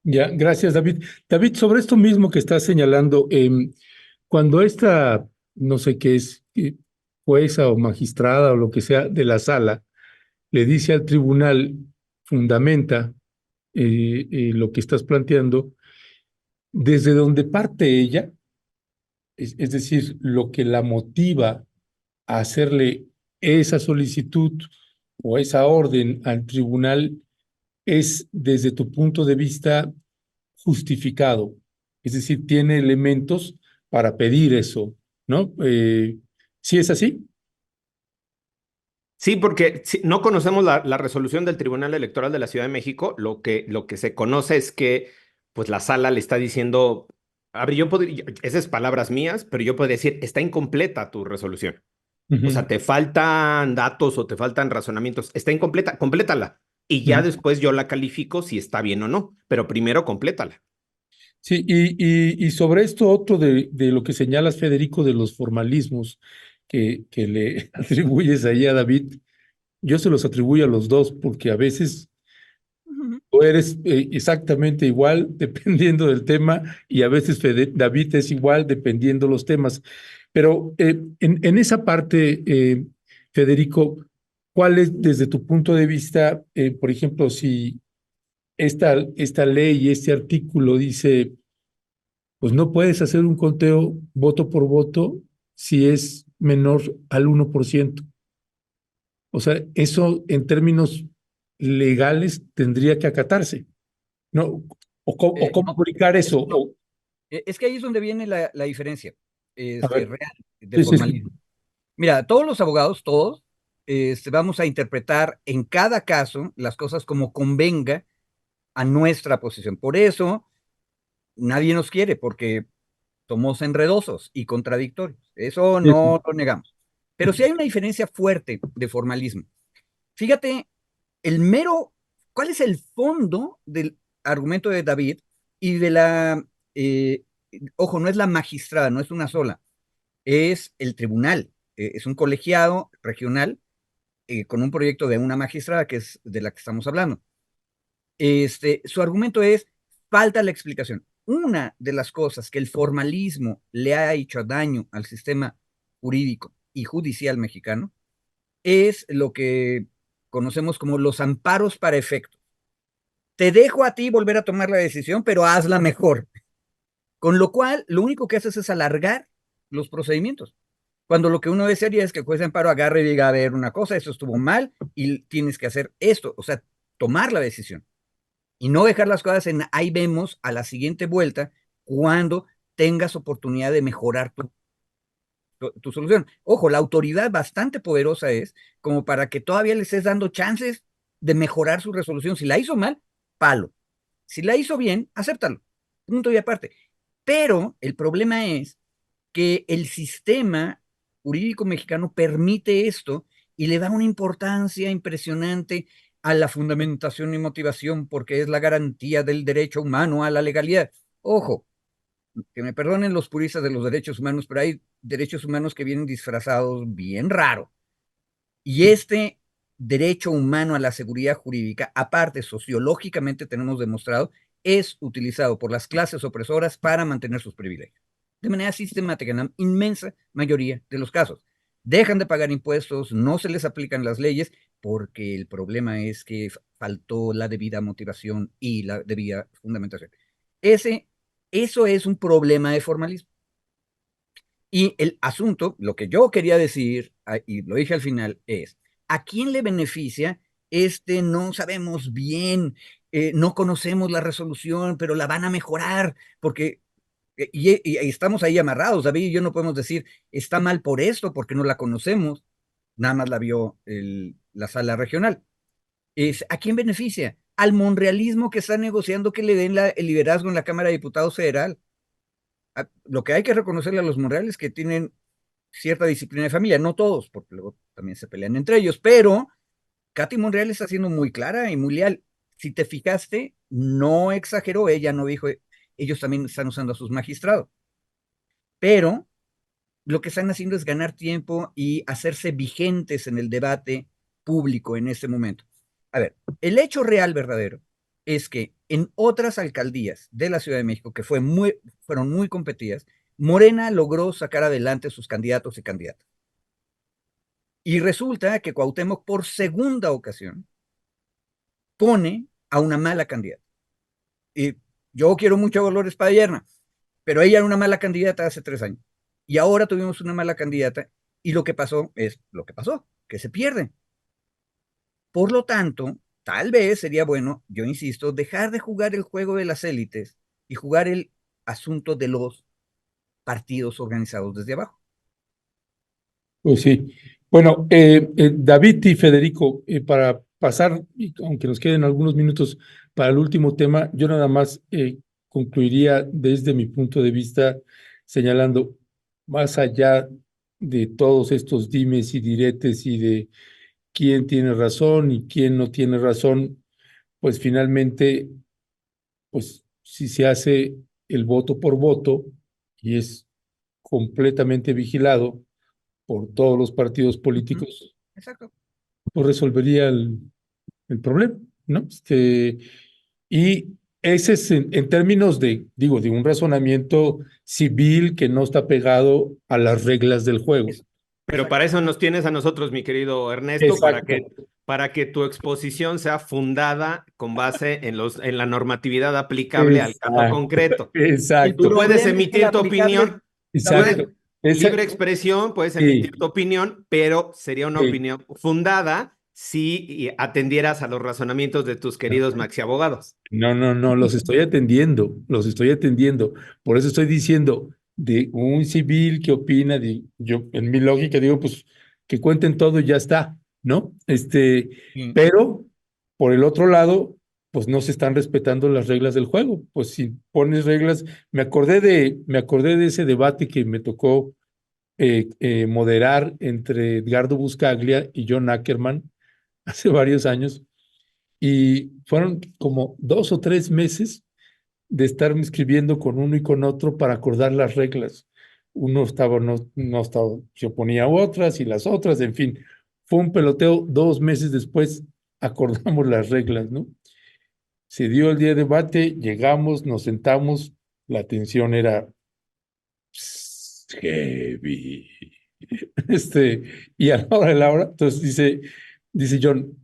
[SPEAKER 1] Ya, gracias, David. David, sobre esto mismo que estás señalando, cuando esta, no sé qué es, jueza o magistrada o lo que sea de la sala, le dice al tribunal, fundamenta lo que estás planteando, desde donde parte ella, es decir, lo que la motiva a hacerle esa solicitud o esa orden al tribunal es, desde tu punto de vista, justificado. Es decir, tiene elementos para pedir eso, ¿no? ¿Sí es así?
[SPEAKER 5] Sí, porque no conocemos la resolución del Tribunal Electoral de la Ciudad de México. Lo que se conoce es que pues la sala le está diciendo, a ver, esas palabras mías, pero yo podría decir, está incompleta tu resolución. O sea, te faltan datos o te faltan razonamientos. Está incompleta, complétala. Y ya después yo la califico si está bien o no, pero primero complétala.
[SPEAKER 1] Sí, y sobre esto otro de lo que señalas, Federico, de los formalismos que le atribuyes ahí a David, yo se los atribuyo a los dos, porque a veces tú eres exactamente igual dependiendo del tema y a veces David es igual dependiendo los temas. Pero en esa parte, Federico, ¿cuál es desde tu punto de vista, por ejemplo, si esta ley y este artículo dice, pues no puedes hacer un conteo voto por voto si es menor al 1%? O sea, eso en términos legales tendría que acatarse, ¿no? ¿O cómo
[SPEAKER 2] No,
[SPEAKER 1] aplicar eso?
[SPEAKER 2] no. Es que ahí es donde viene la diferencia
[SPEAKER 1] A ver,
[SPEAKER 2] real de
[SPEAKER 1] sí, sí, sí.
[SPEAKER 2] formalismo. Mira, todos los abogados, todos, vamos a interpretar en cada caso las cosas como convenga a nuestra posición. Por eso nadie nos quiere, porque somos enredosos y contradictorios. Eso
[SPEAKER 1] Sí, sí.
[SPEAKER 2] no lo negamos. Pero sí hay una diferencia fuerte de formalismo. Fíjate, ¿cuál es el fondo del argumento de David y eh, ojo, no es la magistrada, no es una sola, es el tribunal, es un colegiado regional con un proyecto de una magistrada que es de la que estamos hablando. Su argumento es, falta la explicación. Una de las cosas que el formalismo le ha hecho daño al sistema jurídico y judicial mexicano es lo que conocemos como los amparos para efecto. Te dejo a ti volver a tomar la decisión, pero hazla mejor. Con lo cual, lo único que haces es alargar los procedimientos. Cuando lo que uno desearía es que el juez de amparo agarre y diga, a ver, una cosa, eso estuvo mal y tienes que hacer esto, o sea, tomar la decisión y no dejar las cosas en ahí vemos a la siguiente vuelta cuando tengas oportunidad de mejorar tu solución. Ojo, la autoridad bastante poderosa es como para que todavía le estés dando chances de mejorar su resolución. Si la hizo mal, palo. Si la hizo bien, acéptalo. Punto y aparte. Pero el problema es que el sistema jurídico mexicano permite esto y le da una importancia impresionante a la fundamentación y motivación porque es la garantía del derecho humano a la legalidad. Ojo, que me perdonen los puristas de los derechos humanos, pero hay derechos humanos que vienen disfrazados bien raro. Y este derecho humano a la seguridad jurídica, aparte sociológicamente tenemos demostrado, es utilizado por las clases opresoras para mantener sus privilegios. De manera sistemática, en la inmensa mayoría de los casos. Dejan de pagar impuestos, no se les aplican las leyes, porque el problema es que faltó la debida motivación y la debida fundamentación. Eso es un problema de formalismo. Y el asunto, lo que yo quería decir, y lo dije al final, es, ¿a quién le beneficia no sabemos bien, no conocemos la resolución, pero la van a mejorar, porque, y estamos ahí amarrados, David y yo no podemos decir, está mal por esto, porque no la conocemos, nada más la vio la sala regional. ¿A quién beneficia? Al monrealismo que está negociando que le den el liderazgo en la Cámara de Diputados Federal. Lo que hay que reconocerle a los monreales es que tienen cierta disciplina de familia, no todos, porque luego también se pelean entre ellos, pero Katy Monreal está siendo muy clara y muy leal. Si te fijaste, no exageró, ella no dijo, ellos también están usando a sus magistrados, pero lo que están haciendo es ganar tiempo y hacerse vigentes en el debate público en este momento. A ver, el hecho real verdadero es que en otras alcaldías de la Ciudad de México que fueron muy competidas, Morena logró sacar adelante sus candidatos y candidatas. Y resulta que Cuauhtémoc por segunda ocasión pone a una mala candidata. Y yo quiero mucho a Dolores Padierna, pero ella era una mala candidata hace 3 años. Y ahora tuvimos una mala candidata y lo que pasó es lo que pasó, que se pierde. Por lo tanto, tal vez sería bueno, yo insisto, dejar de jugar el juego de las élites y jugar el asunto de los partidos organizados desde abajo.
[SPEAKER 1] Pues sí. Bueno, David y Federico, para pasar, y aunque nos queden algunos minutos para el último tema, yo nada más concluiría desde mi punto de vista señalando, más allá de todos estos dimes y diretes y de quién tiene razón y quién no tiene razón, pues finalmente, pues si se hace el voto por voto y es completamente vigilado por todos los partidos políticos,
[SPEAKER 2] Exacto.
[SPEAKER 1] pues resolvería el problema, ¿no? Y ese es en términos de, digo, de un razonamiento civil que no está pegado a las reglas del juego.
[SPEAKER 5] Pero para eso nos tienes a nosotros, mi querido Ernesto,
[SPEAKER 1] Exacto.
[SPEAKER 5] para que tu exposición sea fundada con base en la normatividad aplicable al caso concreto.
[SPEAKER 1] Exacto.
[SPEAKER 5] Tú puedes
[SPEAKER 2] problema es
[SPEAKER 5] emitir
[SPEAKER 2] el
[SPEAKER 5] tu opinión,
[SPEAKER 1] Exacto.
[SPEAKER 5] libre expresión, puedes emitir tu opinión, pero sería una
[SPEAKER 1] Sí.
[SPEAKER 5] opinión fundada si atendieras a los razonamientos de tus queridos maxi abogados.
[SPEAKER 1] No, los estoy atendiendo, los estoy atendiendo. Por eso estoy diciendo, de un civil que opina, yo en mi lógica digo, pues que cuenten todo y ya está, ¿no?
[SPEAKER 2] Sí.
[SPEAKER 1] Pero por el otro lado, pues no se están respetando las reglas del juego. Pues si pones reglas, me acordé de ese debate que me tocó moderar entre Edgardo Buscaglia y John Ackerman hace varios años. Y fueron como 2 o 3 meses de estarme escribiendo con uno y con otro para acordar las reglas. Uno estaba, no estaba, se oponía a otras y las otras, en fin. Fue un peloteo. 2 meses después acordamos las reglas, ¿no? Se dio el día de debate, llegamos, nos sentamos, la tensión era heavy. Y a la hora, entonces dice John,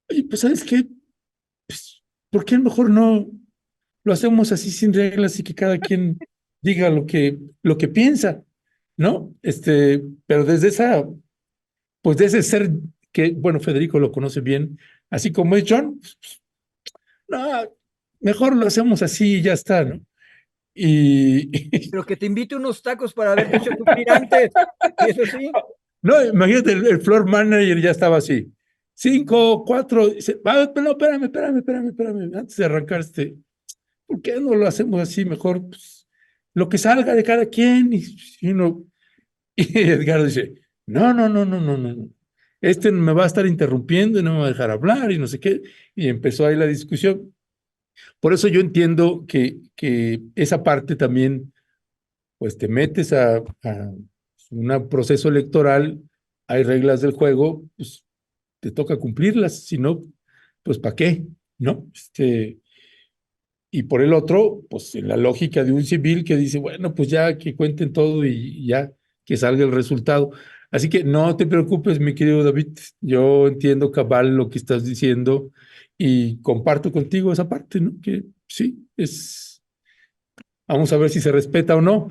[SPEAKER 1] oye, pues ¿sabes qué? Pues, ¿por qué mejor no lo hacemos así sin reglas y que cada quien diga lo que piensa, ¿no? Pero desde pues de ese ser que, bueno, Federico lo conoce bien, así como es John, pues, no, mejor lo hacemos así y ya está, ¿no? Y
[SPEAKER 2] Pero que te invite unos tacos para verte hecho suspirantes. Y eso sí.
[SPEAKER 1] no, imagínate, el floor manager ya estaba así. 5, 4, dice, no, espérame, antes de arrancar ¿por qué no lo hacemos así mejor? Pues, lo que salga de cada quien. Y Edgar dice, no. Me va a estar interrumpiendo y no me va a dejar hablar y no sé qué. Y empezó ahí la discusión. Por eso yo entiendo que esa parte también, pues te metes a un proceso electoral, hay reglas del juego, pues te toca cumplirlas, si no, pues ¿para qué? ¿No? Y por el otro, pues en la lógica de un civil que dice, bueno, pues ya que cuenten todo y ya que salga el resultado. Así que no te preocupes, mi querido David, yo entiendo cabal lo que estás diciendo y comparto contigo esa parte, ¿no? Que sí, vamos a ver si se respeta o no.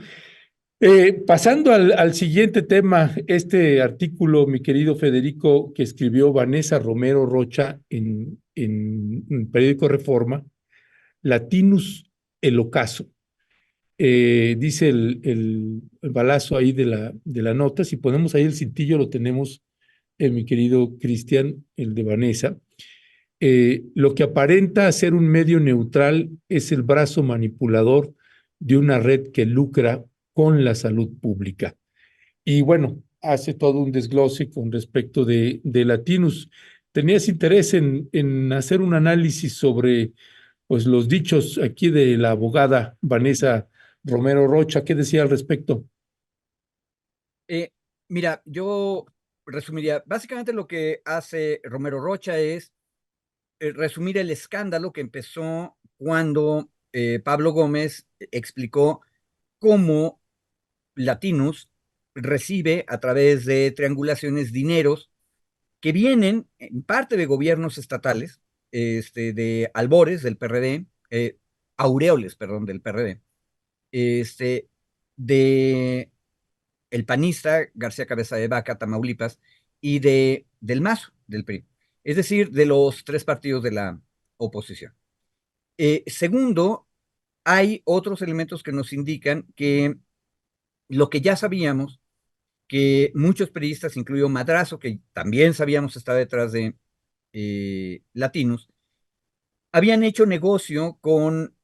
[SPEAKER 1] Pasando al siguiente tema, este artículo, mi querido Federico, que escribió Vanessa Romero Rocha en el periódico Reforma, Latinus el ocaso. Dice el balazo ahí de la nota, si ponemos ahí el cintillo lo tenemos mi querido Cristian, el de Vanessa. Lo que aparenta ser un medio neutral es el brazo manipulador de una red que lucra con la salud pública. Y bueno, hace todo un desglose con respecto de Latinus. ¿Tenías interés en hacer un análisis sobre pues, los dichos aquí de la abogada Vanessa Romero Rocha? ¿Qué decía al respecto?
[SPEAKER 2] Mira, yo resumiría, básicamente lo que hace Romero Rocha es resumir el escándalo que empezó cuando Pablo Gómez explicó cómo Latinus recibe a través de triangulaciones dineros que vienen en parte de gobiernos estatales, de albores del PRD, aureoles, perdón, del PRD, de el panista García Cabeza de Vaca, Tamaulipas, y del Mazo, del PRI. Es decir, de los tres partidos de la oposición. Segundo, hay otros elementos que nos indican que lo que ya sabíamos, que muchos periodistas, incluido Madrazo, que también sabíamos está detrás de Latinus, habían hecho negocio con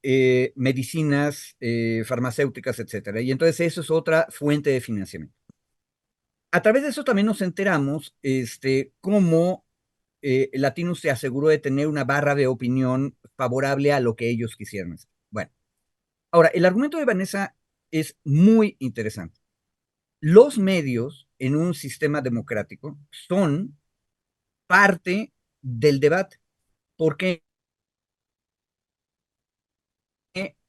[SPEAKER 2] medicinas, farmacéuticas, etcétera. Y entonces eso es otra fuente de financiamiento. A través de eso también nos enteramos cómo Latinus se aseguró de tener una barra de opinión favorable a lo que ellos quisieran hacer. Bueno, ahora, el argumento de Vanessa es muy interesante. Los medios en un sistema democrático son parte del debate, porque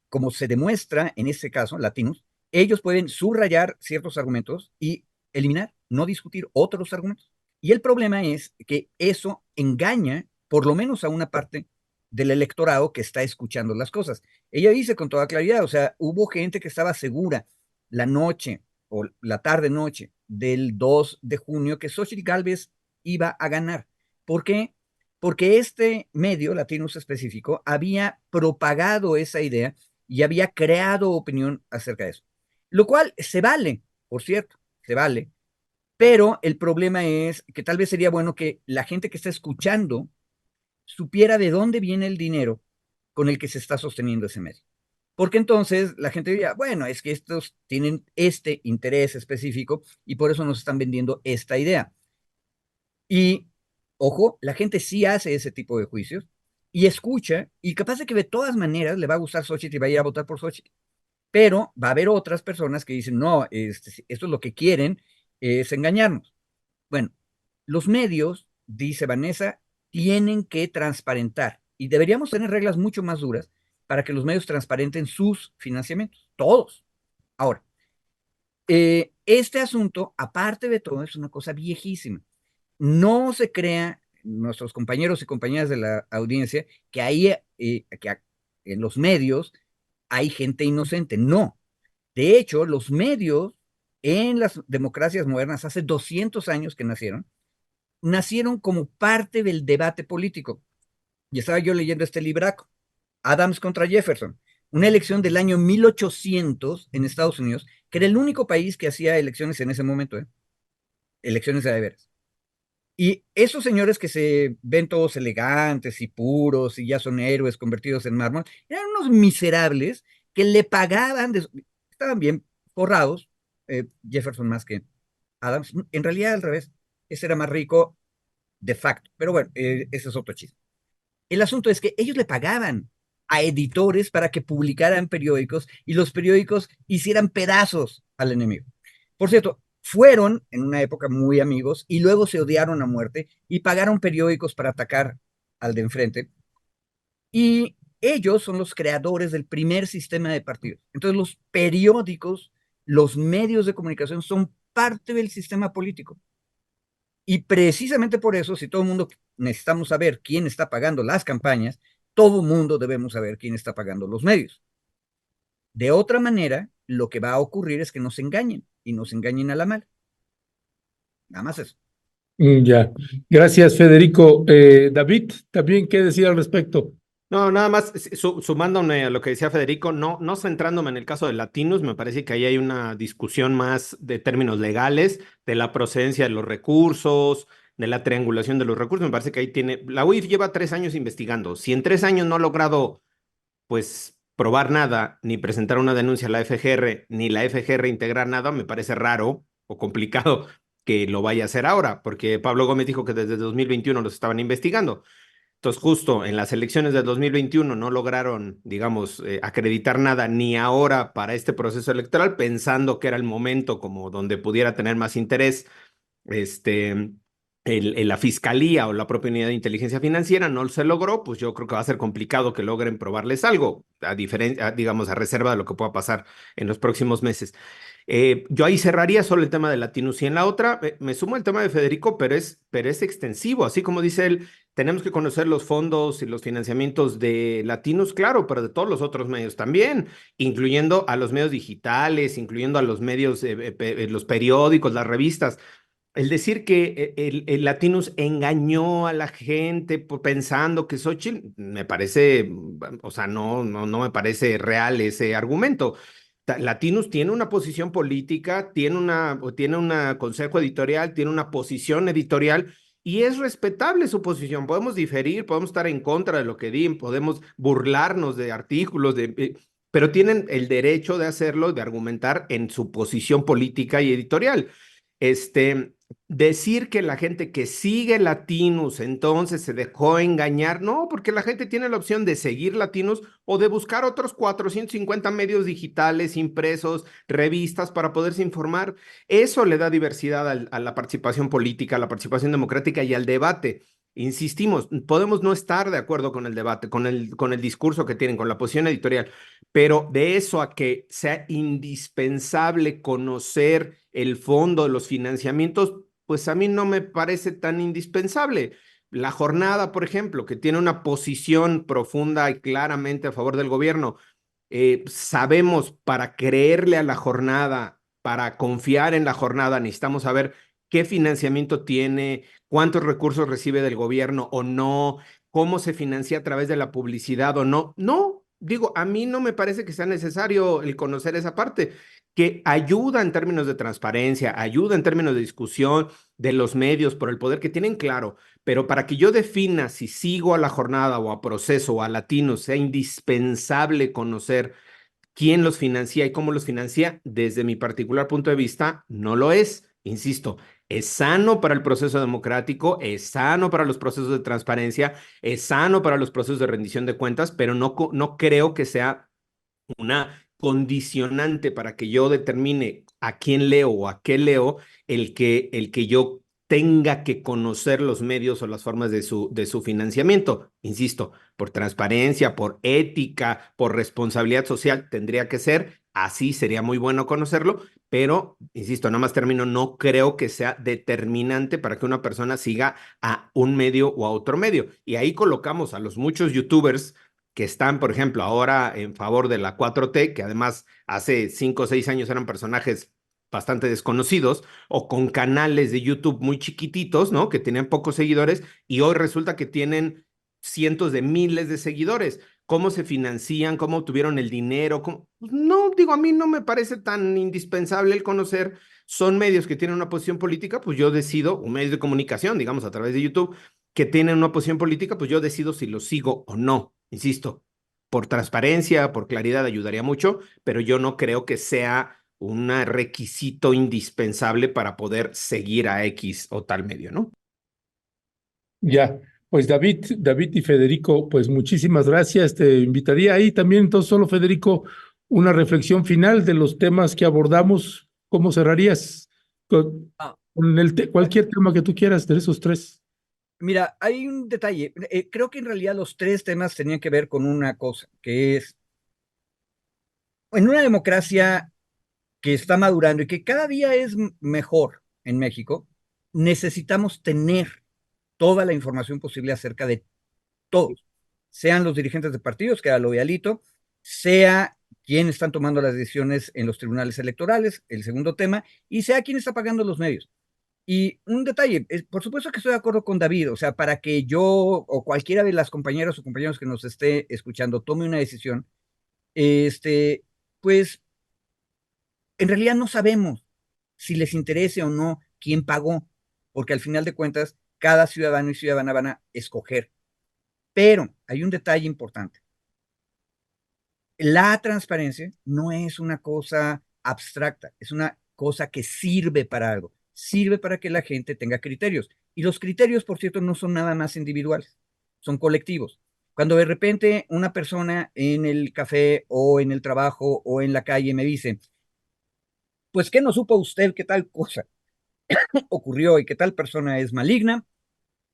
[SPEAKER 2] como se demuestra en este caso, Latinus, ellos pueden subrayar ciertos argumentos y eliminar, no discutir otros argumentos. Y el problema es que eso engaña por lo menos a una parte del electorado que está escuchando las cosas. Ella dice con toda claridad, o sea, hubo gente que estaba segura la noche o la tarde-noche del 2 de junio que Xochitl Gálvez iba a ganar. ¿Por qué? Porque este medio, Latinus específico, había propagado esa idea y había creado opinión acerca de eso. Lo cual se vale, por cierto, se vale, pero el problema es que tal vez sería bueno que la gente que está escuchando supiera de dónde viene el dinero con el que se está sosteniendo ese medio. Porque entonces la gente diría, bueno, es que estos tienen este interés específico y por eso nos están vendiendo esta idea. Y, ojo, la gente sí hace ese tipo de juicios y escucha, y capaz de que de todas maneras le va a gustar Xochitl y va a ir a votar por Xochitl. Pero va a haber otras personas que dicen, no, esto es lo que quieren, es engañarnos. Bueno, los medios, dice Vanessa, tienen que transparentar y deberíamos tener reglas mucho más duras para que los medios transparenten sus financiamientos, todos. Ahora, este asunto, aparte de todo, es una cosa viejísima. No se crea, nuestros compañeros y compañeras de la audiencia, que ahí, en los medios hay gente inocente. No. De hecho, los medios en las democracias modernas, hace 200 años que nacieron como parte del debate político. Y estaba yo leyendo este libraco, Adams contra Jefferson, una elección del año 1800 en Estados Unidos, que era el único país que hacía elecciones en ese momento, elecciones de veras. Y esos señores que se ven todos elegantes y puros y ya son héroes convertidos en mármol, eran unos miserables que le pagaban, estaban bien forrados, Jefferson más que Adams, en realidad al revés, ese era más rico de facto, pero bueno, ese es otro chiste. El asunto es que ellos le pagaban a editores para que publicaran periódicos y los periódicos hicieran pedazos al enemigo. Por cierto, fueron en una época muy amigos y luego se odiaron a muerte y pagaron periódicos para atacar al de enfrente. Y ellos son los creadores del primer sistema de partidos. Entonces los periódicos, los medios de comunicación son parte del sistema político. Y precisamente por eso, si todo el mundo necesitamos saber quién está pagando las campañas, todo el mundo debemos saber quién está pagando los medios. De otra manera, lo que va a ocurrir es que nos engañen y nos engañen a la mala. Nada más eso.
[SPEAKER 1] Ya. Gracias, Federico. David, ¿también qué decir al respecto?
[SPEAKER 5] No, nada más sumándome a lo que decía Federico, no centrándome en el caso de Latinus, me parece que ahí hay una discusión más de términos legales, de la procedencia de los recursos, de la triangulación de los recursos. Me parece que ahí tiene, la UIF lleva 3 años investigando. Si en 3 años no ha logrado, pues, probar nada, ni presentar una denuncia a la FGR, ni la FGR integrar nada, me parece raro o complicado que lo vaya a hacer ahora, porque Pablo Gómez dijo que desde 2021 los estaban investigando. Entonces, justo en las elecciones del 2021 no lograron, digamos, acreditar nada ni ahora para este proceso electoral, pensando que era el momento como donde pudiera tener más interés la fiscalía o la propia unidad de inteligencia financiera. No se logró, pues yo creo que va a ser complicado que logren probarles algo, a diferencia, digamos, a reserva de lo que pueda pasar en los próximos meses. Yo ahí cerraría solo el tema de Latinus, y en la otra me sumo el tema de Federico, pero es extensivo, así como dice él. Tenemos que conocer los fondos y los financiamientos de Latinus, claro, pero de todos los otros medios también, incluyendo a los medios digitales, incluyendo a los medios, los periódicos, las revistas. El decir que el Latinus engañó a la gente pensando que Xochitl, me parece, o sea, no me parece real ese argumento. Latinus tiene una posición política, tiene una consejo editorial, tiene una posición editorial, y es respetable su posición. Podemos diferir, podemos estar en contra de lo que digan, podemos burlarnos de artículos, pero tienen el derecho de hacerlo, de argumentar en su posición política y editorial. Decir que la gente que sigue Latinus entonces se dejó engañar, no, porque la gente tiene la opción de seguir Latinus o de buscar otros 450 medios digitales, impresos, revistas para poderse informar. Eso le da diversidad a la participación política, a la participación democrática y al debate. Insistimos, podemos no estar de acuerdo con el debate, con el discurso que tienen, con la posición editorial, pero de eso a que sea indispensable conocer el fondo de los financiamientos, pues a mí no me parece tan indispensable. La Jornada, por ejemplo, que tiene una posición profunda y claramente a favor del gobierno, sabemos, para creerle a la Jornada, para confiar en la Jornada, necesitamos saber qué financiamiento tiene, cuántos recursos recibe del gobierno o no, cómo se financia a través de la publicidad o no. No, digo, a mí no me parece que sea necesario el conocer esa parte, que ayuda en términos de transparencia, ayuda en términos de discusión de los medios por el poder que tienen, claro, pero para que yo defina si sigo a la Jornada o a Proceso o a Latino, sea indispensable conocer quién los financia y cómo los financia, desde mi particular punto de vista, no lo es. Insisto, es sano para el proceso democrático, es sano para los procesos de transparencia, es sano para los procesos de rendición de cuentas, pero no creo que sea una condicionante para que yo determine a quién leo o a qué leo, el que yo tenga que conocer los medios o las formas de su financiamiento. Insisto, por transparencia, por ética, por responsabilidad social, tendría que ser. Así sería muy bueno conocerlo, pero, insisto, nada más termino, no creo que sea determinante para que una persona siga a un medio o a otro medio. Y ahí colocamos a los muchos youtubers que están, por ejemplo, ahora en favor de la 4T, que además hace 5 o 6 años eran personajes bastante desconocidos, o con canales de YouTube muy chiquititos, ¿no? Que tenían pocos seguidores, y hoy resulta que tienen cientos de miles de seguidores. ¿Cómo se financian? ¿Cómo obtuvieron el dinero? Pues no, digo, a mí no me parece tan indispensable el conocer. Son medios que tienen una posición política, pues yo decido, un medio de comunicación, digamos, a través de YouTube, que tienen una posición política, pues yo decido si los sigo o no. Insisto, por transparencia, por claridad ayudaría mucho, pero yo no creo que sea un requisito indispensable para poder seguir a X o tal medio, ¿no?
[SPEAKER 1] Ya, pues David y Federico, pues muchísimas gracias. Te invitaría ahí también, entonces, solo Federico, una reflexión final de los temas que abordamos. ¿Cómo cerrarías con cualquier tema que tú quieras de esos tres?
[SPEAKER 2] Mira, hay un detalle. Creo que en realidad los tres temas tenían que ver con una cosa, que es, en una democracia que está madurando y que cada día es mejor en México, necesitamos tener toda la información posible acerca de todos, sean los dirigentes de partidos, que era lo de Alito, sea quién están tomando las decisiones en los tribunales electorales, el segundo tema, y sea quién está pagando los medios. Y un detalle, por supuesto que estoy de acuerdo con David, o sea, para que yo o cualquiera de las compañeras o compañeros que nos esté escuchando tome una decisión, pues en realidad no sabemos si les interese o no quién pagó, porque al final de cuentas cada ciudadano y ciudadana van a escoger. Pero hay un detalle importante. La transparencia no es una cosa abstracta, es una cosa que sirve para algo, sirve para que la gente tenga criterios. Y los criterios, por cierto, no son nada más individuales, son colectivos. Cuando de repente una persona en el café o en el trabajo o en la calle me dice, pues, ¿qué no supo usted que tal cosa ocurrió y que tal persona es maligna?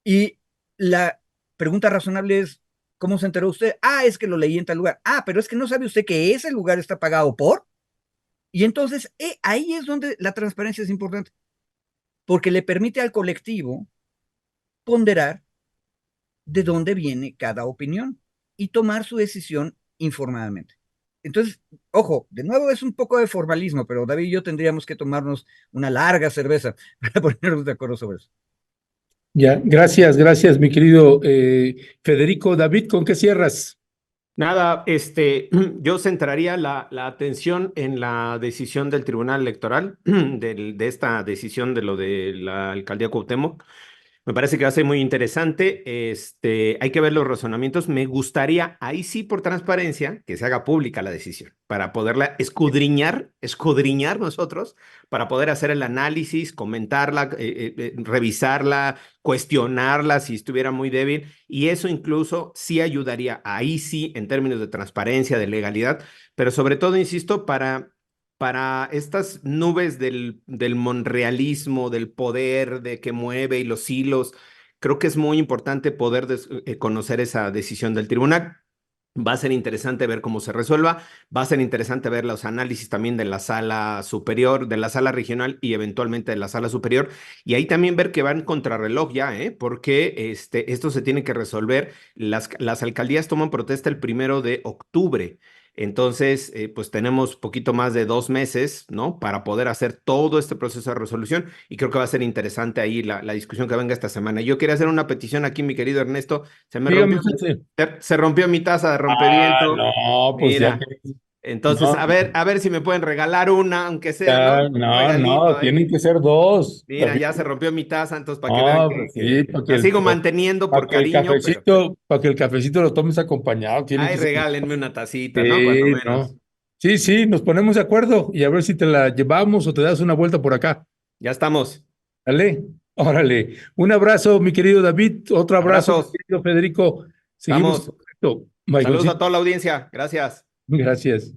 [SPEAKER 2] Y la pregunta razonable es, ¿cómo se enteró usted? Ah, es que lo leí en tal lugar. Ah, pero es que no sabe usted que ese lugar está pagado por. Y entonces ahí es donde la transparencia es importante, porque le permite al colectivo ponderar de dónde viene cada opinión y tomar su decisión informadamente. Entonces, ojo, de nuevo es un poco de formalismo, pero David y yo tendríamos que tomarnos una larga cerveza para ponernos de acuerdo sobre eso.
[SPEAKER 1] Ya, gracias, mi querido Federico. David, ¿con qué cierras?
[SPEAKER 5] Nada, yo centraría la atención en la decisión del Tribunal Electoral, de esta decisión de lo de la alcaldía Cuauhtémoc. Me parece que va a ser muy interesante. Hay que ver los razonamientos. Me gustaría, ahí sí, por transparencia, que se haga pública la decisión para poderla escudriñar nosotros, para poder hacer el análisis, comentarla, revisarla, cuestionarla si estuviera muy débil. Y eso incluso sí ayudaría, ahí sí, en términos de transparencia, de legalidad, pero sobre todo, insisto, para estas nubes del monrealismo, del poder, de que mueve y los hilos, creo que es muy importante poder conocer esa decisión del tribunal. Va a ser interesante ver cómo se resuelva, va a ser interesante ver los análisis también de la sala superior, de la sala regional y eventualmente de la sala superior, y ahí también ver que van contrarreloj ya, porque esto se tiene que resolver. Las alcaldías toman protesta el 1 de octubre. Entonces, pues tenemos poquito más de 2 meses, ¿no? Para poder hacer todo este proceso de resolución, y creo que va a ser interesante ahí la discusión que venga esta semana. Yo quería hacer una petición aquí, mi querido Ernesto.
[SPEAKER 1] Dígame, José.
[SPEAKER 5] Se rompió mi taza de rompeviento.
[SPEAKER 1] No, pues ya
[SPEAKER 5] Mira,
[SPEAKER 1] que.
[SPEAKER 5] entonces
[SPEAKER 1] No,
[SPEAKER 5] a ver si me pueden regalar una, aunque sea, ¿no? Un regalito
[SPEAKER 1] tienen
[SPEAKER 5] ahí.
[SPEAKER 1] que ser dos.
[SPEAKER 5] Mira, ya se rompió mi taza, entonces para que vean
[SPEAKER 1] No,
[SPEAKER 5] que,
[SPEAKER 1] pues sí,
[SPEAKER 5] la sigo manteniendo por cariño, pero
[SPEAKER 1] para que el cafecito lo tomes acompañado, tienen
[SPEAKER 5] ay,
[SPEAKER 1] que ser.
[SPEAKER 5] regálenme una tacita, ¿no? Cuando
[SPEAKER 1] Sí,
[SPEAKER 5] menos.
[SPEAKER 1] no. Sí, nos ponemos de acuerdo y a ver si te la llevamos o te das una vuelta por acá.
[SPEAKER 5] Ya estamos.
[SPEAKER 1] ¿Vale? Órale. Un abrazo, mi querido David. Otro abrazo, mi
[SPEAKER 5] Abrazos.
[SPEAKER 1] querido Federico. Seguimos en
[SPEAKER 5] Estamos.
[SPEAKER 1] contacto. Bye,
[SPEAKER 5] Saludos a
[SPEAKER 1] Josito.
[SPEAKER 5] toda la audiencia. Gracias.
[SPEAKER 1] Gracias.